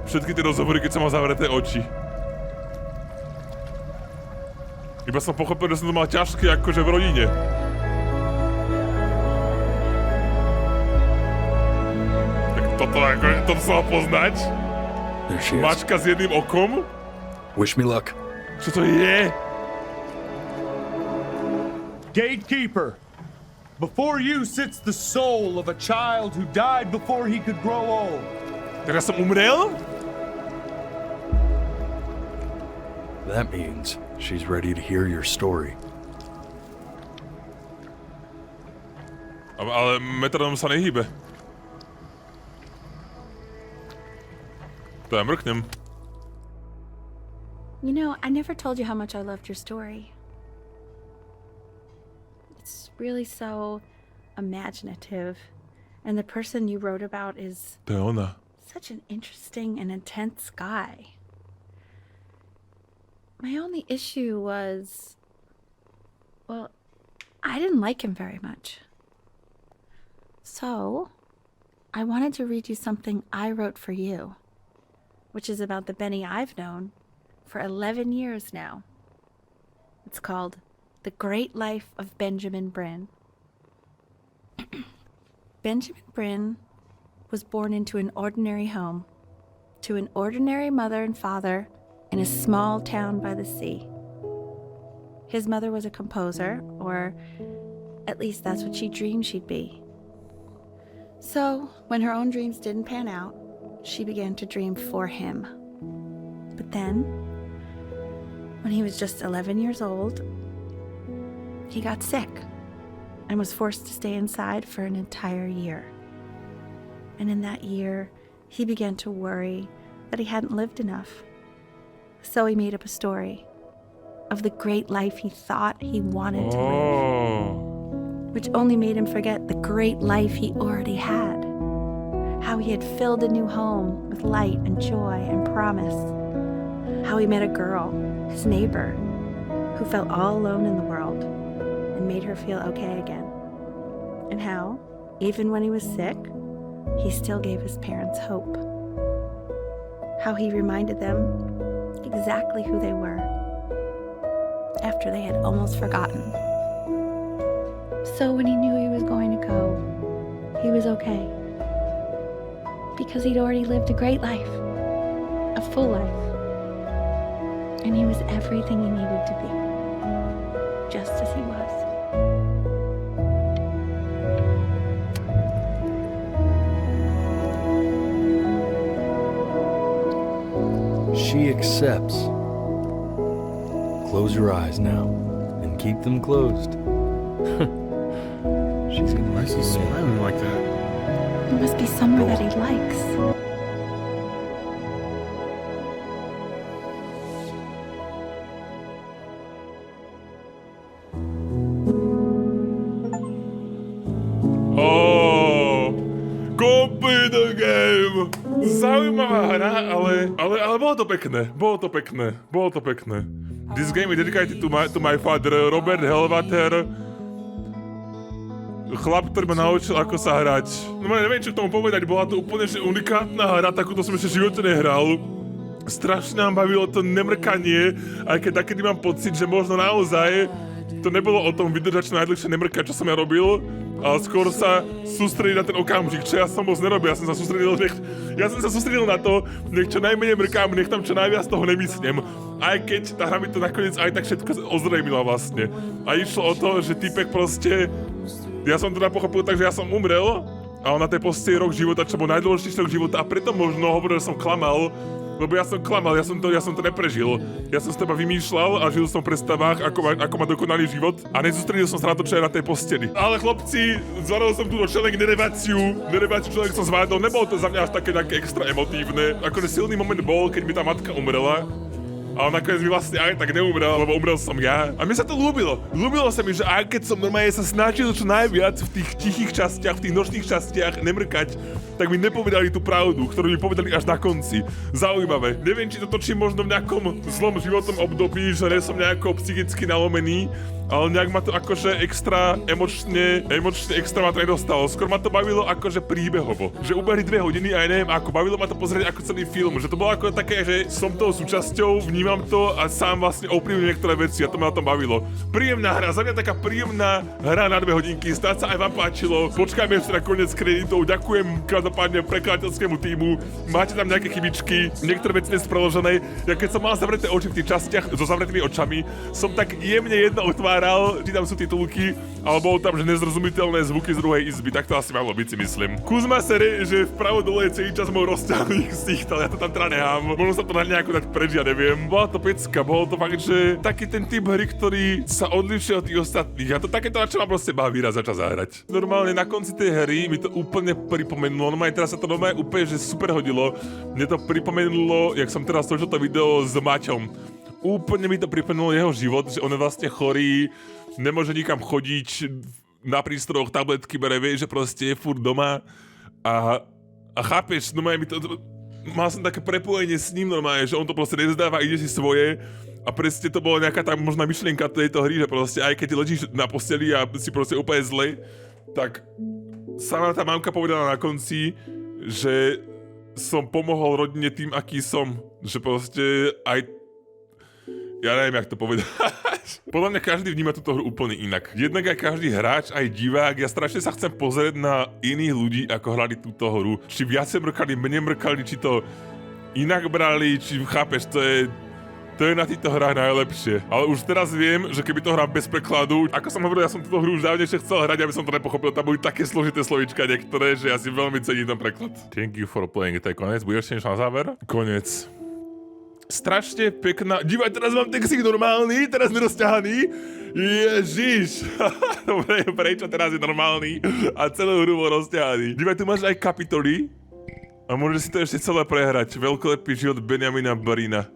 Všetky tie rozhovory, keď som mal zavreté oči. Iba som pochopil, že som to mal ťažké akože v rodine. Toto sa mal poznať? Mačka s jedným okom? Wish me luck. Čo to je? Gatekeeper, before you sits the soul of a child who died before he could grow old. Teraz som umrel? That means she's ready to hear your story. Ale metronóm sa nehýbe. To ja mrknem. You know, I never told you how much I loved your story. It's really so imaginative. And the person you wrote about is To je ona. such an interesting and intense guy. My only issue was, well, I didn't like him very much. So, I wanted to read you something I wrote for you, which is about the Benny I've known for 11 years now. It's called The Great Life of Benjamin Bryn. Benjamin Bryn was born into an ordinary home, to an ordinary mother and father in a small town by the sea. His mother was a composer, or at least that's what she dreamed she'd be. So, when her own dreams didn't pan out, she began to dream for him. But then, when he was just 11 years old, he got sick and was forced to stay inside for an entire year. And in that year, he began to worry that he hadn't lived enough. So he made up a story of the great life he thought he wanted to live, which only made him forget the great life he already had. How he had filled a new home with light and joy and promise. How he met a girl, his neighbor, who felt all alone in the world and made her feel okay again. And how, even when he was sick, he still gave his parents hope. How he reminded them exactly who they were after they had almost forgotten. So when he knew he was going to go, he was okay. Because he'd already lived a great life, a full life. And he was everything he needed to be, just as he was. She accepts. Close your eyes now, and keep them closed. She's gonna let you smiling like that. There must be somewhere that he likes. Complete the game! Zaujímavá hra, ale bolo to pekné. This game is dedicated to my father, Robert Helvater. Chlap, ktorý ma naučil, ako sa hrať. No neviem, čo k tomu povedať, bola to úplne že unikátna hra, takúto som ešte v živote nehral. Strašne nám bavilo to nemrkanie, aj keď takedy mám pocit, že možno naozaj to nebolo o tom vydržať čo najdlhšie nemrkať, čo som ja robil, ale skôr sa sústrediť na ten okamžik, čo ja som moc nerobil. Ja som sa sústredil na to, nech čo najmenej mrkám, nech tam čo najviac toho nemyslím. Aj keď tá hra mi to nakoniec aj tak všetko ozrejmila vlastne. A išlo o to, že typek proste, ja som teda pochopil tak, že ja som umrel, ale na tej poste rok života, čo bol najdôležitejší rok života, a preto možno hovoril, že som klamal, lebo ja som klamal, ja som to neprežil. Ja som z teba vymýšľal a žil som v predstavách, ako má dokonalý život a nezústredil som sa na to, čo je na tej posteli. Ale chlapci, zvládol som túto čeleng deriváciu človek som zvládol, nebolo to za mňa až také extra emotívne. Akože silný moment bol, keď mi tá matka umrela. Ale nakoniec mi vlastne aj tak neumrel, lebo umrel som ja. A mne sa to ľúbilo. Ľúbilo sa mi, že aj keď som normálne sa snažil čo najviac v tých tichých častiach, v tých nočných častiach nemrkať, tak mi nepovedali tú pravdu, ktorú mi povedali až na konci. Zaujímavé. Neviem, či to točím možno v nejakom zlom životnom období, že nie som nejako psychicky nalomený, ale nejak ma to akože extra emočne extra ma to nedostalo. Skôr ma to bavilo akože príbehovo. Že ubehli 2 hodiny a ja neviem ako, bavilo ma to pozrieť ako celý film. Že to bolo ako také, že som toho súčasťou, vnímam to a sám vlastne ovplyvňujem niektoré veci a to ma na tom bavilo. Príjemná hra, za mňa taká príjemná hra na 2 hodinky, snáď sa aj vám páčilo. Počkajme ešte na koniec kreditov, ďakujem každopádne prekladateľskému tímu. Máte tam nejaké chybičky, niektoré veci nespreložené. Ja keď som mal zavreté oči v tých častiach so zavretými očami, som tak jemne jedno či tam sú titulky, ale bolo tam, že nezrozumiteľné zvuky z druhej izby, tak to asi malo byť, si myslím. Kuzma sere, že vpravo dole je celý čas môj rozťahlý ksich, ale ja to tam teda nechám. Možno sa to na nejako dať preč, ja neviem. Bola to pecka, bolo to fakt, že taký ten typ hry, ktorý sa odlišuje od tých ostatných. A to takéto, na čo ma proste baví raz začať zahrať. Normálne na konci tej hry mi to úplne pripomenulo, normálne teraz sa to normálne úplne že super hodilo. Mne to pripomenulo, jak som teraz točil to video s Maťom. Úplne mi to pripomenulo jeho život, že on je vlastne chorý, nemôže nikam chodiť, na prístrojoch tabletky bere, vie, že proste je furt doma a chápeš, normálne mi to, mal som také prepojenie s ním normálne, že on to proste nezdáva, ide si svoje a presne to bola nejaká tá možná myšlienka tejto hry, že proste aj keď ležíš na posteli a si proste úplne zle, tak sama tá mamka povedala na konci, že som pomohol rodine tým, aký som, že proste aj ja neviem, jak to povedať. Podľa mňa každý vníma túto hru úplne inak. Jednak aj každý hráč, aj divák, ja strašne sa chcem pozrieť na iných ľudí, ako hrali túto hru. Či viacej mrkali, menej mrkali, či to inak brali, či chápeš, to je na týchto hrách najlepšie. Ale už teraz viem, že keby to hrám bez prekladu, ako som hovoril, ja som túto hru už dávnejšie chcel hrať, aby som to nepochopil, tam boli také složité slovíčka niektoré, že ja si veľmi cením ten preklad. Thank you for playing, to je konec, budeš ešte niečo na záver? Konec. Strašne pekná, dívaj, teraz mám ten ksich normálny, teraz nerozťahaný. Ježiš, dobre, prečo teraz je normálny a celú hru bol rozťahaný. Dívaj, tu máš aj kapitoly a môžeš si to ešte celé prehrať. Veľkolepý život Benjamina Barina.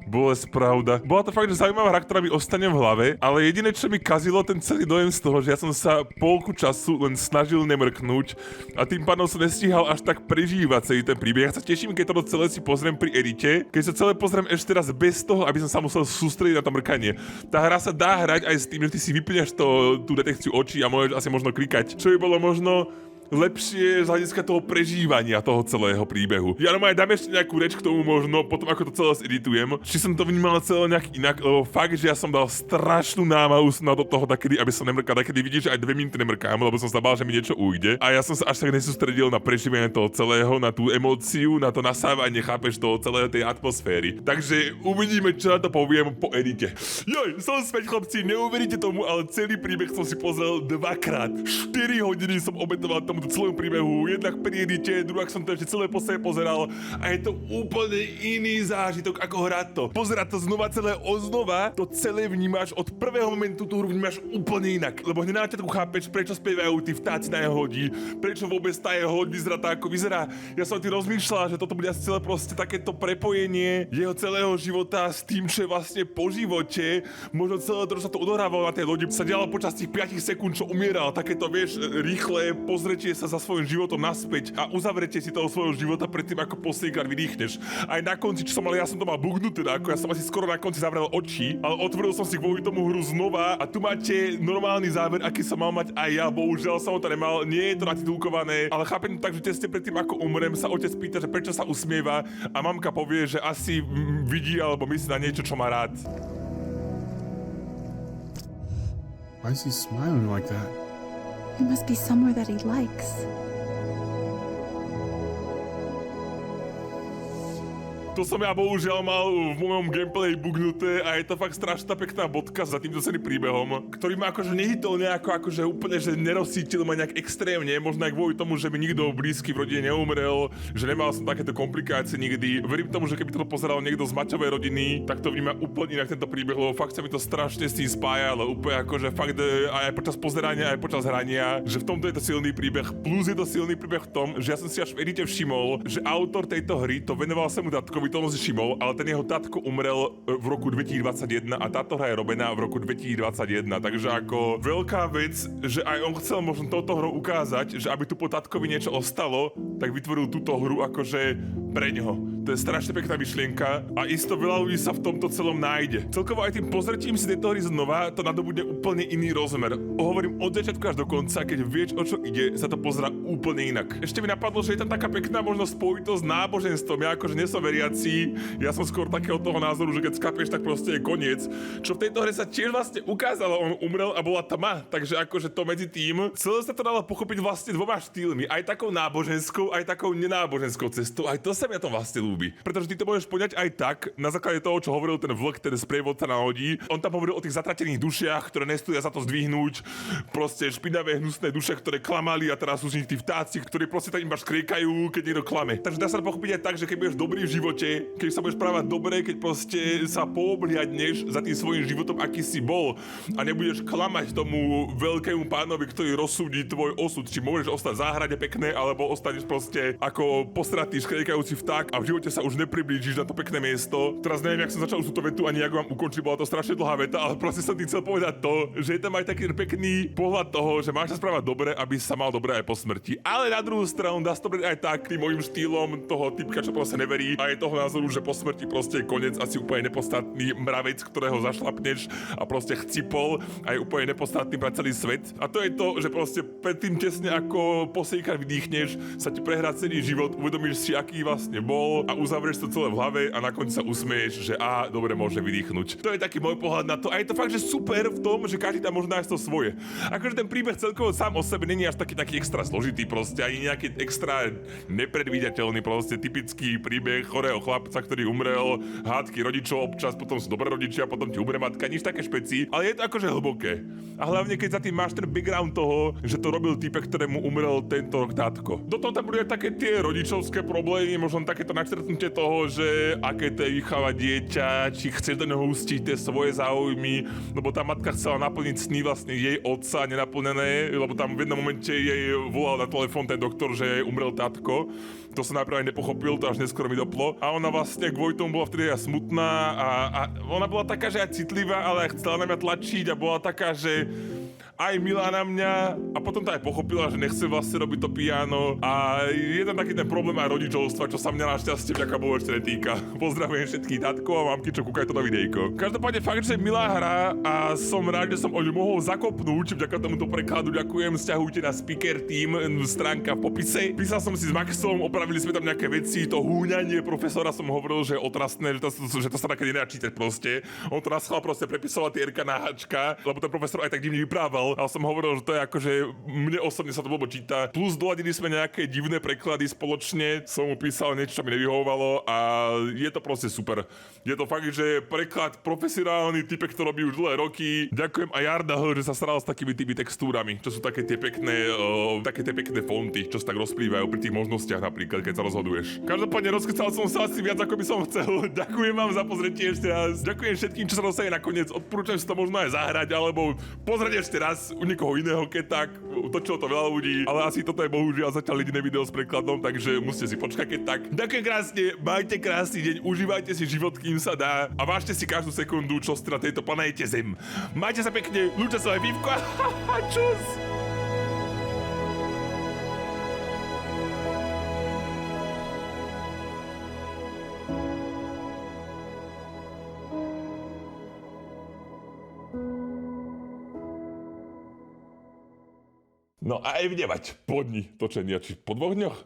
Bolesť, pravda. Bola to fakt, že zaujímavá hra, ktorá mi ostane v hlave, ale jediné, čo mi kazilo ten celý dojem z toho, že ja som sa polku času len snažil nemrknúť a tým pádom som nestíhal až tak prežívať celý ten príbeh. Ja sa teším, keď to celé si pozriem pri edite, keď sa celé pozriem ešte raz bez toho, aby som sa musel sústrediť na to mrkanie. Tá hra sa dá hrať aj s tým, že ty si vypneš tú detekciu očí a môžeš asi možno klikať, čo by bolo možno lepšie z hľadiska toho prežívania toho celého príbehu. Ja normálne dám ešte nejakú reč k tomu možno, potom ako to celé editujem. Či som to vnímal celé nejak inak, lebo fakt, že ja som dal strašnú námahu na do toho takedy, aby som nemrkal. Takedy vidíš, že aj 2 minúty nemrkám, lebo som sa bál, že mi niečo ujde. A ja som sa až tak nesústredil na prežívanie toho celého, na tú emóciu, na to nasávanie, chápeš, toho celého tej atmosféry. Takže uvidíme, čo na to poviem po edite. Joj, som späť, chlapci, neuveríte tomu, ale celý príbeh som si pozrel 2-krát. 4 hodiny som obetoval tomuto celému príbehu, jednak pri edite, druhák som to ešte celé po sebe pozeral a je to úplne iný zážitok, ako hrať to. Pozerať to znova celé oznova, to celé vnímaš, od prvého momentu tú hru vnímaš úplne inak, lebo hneď na začiatku chápeš, prečo spievajú tí vtáci na jeho lodi, prečo vôbec tá jeho loď vyzerá tak, ako vyzerá. Ja som ti rozmýšľal, že toto bude asi celé proste takéto prepojenie jeho celého života s tým, čo je vlastne po živote, možno celé to, čo sa to odohrávalo na tej lodi, sa dialo počas tých 5 sekúnd, čo umieral, takéto, vieš, rýchle pozretie sa za svojím životom naspäť a uzavretie si toho svojho života predtým, ako poslednýkrát vydýchneš. Aj na konci, čo som mal, ja som to mal bugnúť teda, ako ja som asi skoro na konci zavrel oči, ale otvoril som si kvôli tomu hru znova a tu máte normálny záver, aký som mal mať aj ja, bohužiaľ som ho to nemal, nie je to natitulkované, ale chápem to tak, že tesne predtým, ako umrem, sa otec pýta, že prečo sa usmieva a mamka povie, že asi vidí alebo myslí na niečo, čo má rád. Why is he smiling like that? It must be somewhere that he likes. To som ja bohužiaľ mal v mojom gameplay bugnuté a je to fakt strašná pekná bodka za týmto celým príbehom, ktorý ma akože nehytol nejako akože úplne, že nerozcítil ma nejak extrémne, možno aj kvôli tomu, že mi nikto blízky v rodine neumrel, že nemal som takéto komplikácie nikdy. Verím tomu, že keby to pozeral niekto z Maťovej rodiny, tak to vníma úplne inak tento príbeh, lebo fakt sa mi to strašne s tým spája, ale úplne akože fakt aj počas pozerania, aj počas hrania, že v tomto je to silný príbeh. Plus je to silný príbeh v tom, že ja som si až v edite všimol, že autor tejto hry to venoval sa mu tatkovi, to som si všimol, ale ten jeho tatko umrel v roku 2021 a táto hra je robená v roku 2021, takže ako veľká vec, že aj on chcel možno touto hrou ukázať, že aby tu po tatkovi niečo ostalo, tak vytvoril túto hru akože pre ňoho. To je strašne pekná myšlienka a isto veľa ľudí sa v tomto celom nájde. Celkovo aj tým pozretím si tejto hry znova, to nadobudne úplne iný rozmer. Hovorím od začiatku až do konca, keď vieš, o čo ide, sa to pozerá úplne inak. Ešte mi napadlo, že je tam taká pekná možno spojitosť s náboženstvom. Ja akože nesom veriaci, ja som skôr takého toho názoru, že keď skapeš, tak proste je koniec. Čo v tejto hre sa tiež vlastne ukázalo, on umrel a bola tma, takže akože to medzi tým. Celé sa to dalo pochopiť vlastne dvoma štýlmi, aj takou náboženskou, aj takou nenáboženskou cestou. Aj to sa mi na tom vlastne ľúbi. Pretože ty to môžeš poňať aj tak, na základe toho, čo hovoril ten vlk, ten sprievodca na lodi. On tam hovoril o tých zatratených dušiach, ktoré nestoja za to zdvihnúť. Proste špinavé, hnusné duše, ktoré klamali a teraz sú z nich tí vtáci, ktorí proste tam iba škriekajú, keď niekto klame. Takže dá sa to pochopiť aj tak, že keď budeš dobrý v živote, keď sa budeš správať dobre, keď proste sa poobliadneš za tým svojím životom, aký si bol a nebudeš klamať tomu veľkému pánovi, ktorý rozsúdi tvoj osud, či môžeš ostať v záhrade pekné, alebo ostaneš proste ako postratý škriekajúci vták a v živote sa už nepriblížiš na to pekné miesto. Teraz neviem, jak som začal už túto vetu ani jak vám ukončiť, bola to strašne dlhá veta, ale proste som ti chcel povedať to, že je tam aj taký pekný pohľad toho, že máš sa správať dobre, aby sa mal dobre aj po smrti. Ale na druhú stranu dá sa to brať aj tak tým mojím štýlom toho typka, čo proste neverí a je toho názoru, že po smrti proste je koniec, asi úplne nepodstatný mravec, ktorého zašlapneš a proste chcipol a je úplne nepodstatný pre celý svet. A to je to, že proste predtým tesne ako posejkať vydýchneš, sa ti prehrá celý život, uvedomíš si, aký vlastne bol a uzavrieš to celé v hlave a na konci sa usmieš, že dobre, môže vydýchnuť. To je taký môj pohľad na to a je to fakt, že super v tom, že každý tam môže nájsť to svoje. Akože ten príbeh celkovo sám o sebe není až taký extra zložitý proste, ani nejaký extra nepredvídateľný proste typický príbeh chorého chlapca, ktorý umrel, hádky rodičov občas, potom sú dobré rodičia, potom ti umre matka, nič také špeci, ale je to akože hlboké. A hlavne keď za tým máš ten background toho, že to robil typek, ktorému umrel tento rok tátko. Do toho tam budú aj také tie rodičovské problémy, možno takéto načrtnutie toho, že aké to je vychovať dieťa, či chceš do neho hustiť tie svoje záujmy, lebo tá matka chcela naplniť sny vlastne jej otca nenaplnené, lebo tam v jednom momente jej volal na telefón ten doktor, že umrel tátko. To som najprv aj nepochopil, to až neskoro mi doplo. A ona vlastne kvôli tomu bola vtedy aj smutná a ona bola taká, že aj citlivá, ale aj chcela na mňa tlačiť a bola taká, že aj milá na mňa a potom to aj pochopila, že nechce vlastne robiť to piano a je tam taký ten problém aj rodičovstva, čo sa mňa našťastie vďaka Bohu ešte netýka. Pozdravujem všetkých tatko a mamky, čo kúkajú to na videjko. Každopádne fakt, že je milá hra a som rád, že som o ňu mohol zakopnúť, vďaka tomuto prekladu ďakujem, sťahujte na Speaker Team, stránka v popise. Písal som si s Maxom, opravili sme tam nejaké veci, to húňanie profesora som hovoril, že je otrasné, že to sa také nedá čítať proste. On to naschvál proste prepisoval tie R-ka na H-ka, lebo ten profesor aj tak divne vyprával. Ale som hovoril, že to je akože mne osobne sa to blbo číta. Plus doladili sme nejaké divné preklady spoločne, som mu písal niečo, čo mi nevyhovovalo a je to proste super. Je to fakt, že preklad profesionálny, typek to robí už dlhé roky. Ďakujem aj Jardaho, že sa staral s takými tými textúrami, čo sú také tie pekné fonty, čo sa tak rozplývajú pri tých možnostiach napríklad, keď sa rozhoduješ. Každopádne rozkecal som sa asi viac, ako by som chcel. Ďakujem vám za pozretie ešte raz. Ďakujem všetkým, čo sa dostane nakoniec. Odporúčam si to možno aj zahrať alebo pozrieť ešte raz u niekoho iného, keď tak. Točilo to veľa ľudí, ale asi toto je bohužiaľ zatiaľ jediné video s prekladom, takže musíte si počkať, keď tak. Ďakujem krásne, majte krásny deň, užívajte si život, kým sa dá a vážte si každú sekundu, čo ste na tejto planéte Zem. Majte sa pekne, ľúčia sa aj FiFqo. Čus! No a aj vydevať po dni točenia, či po 2 dňoch?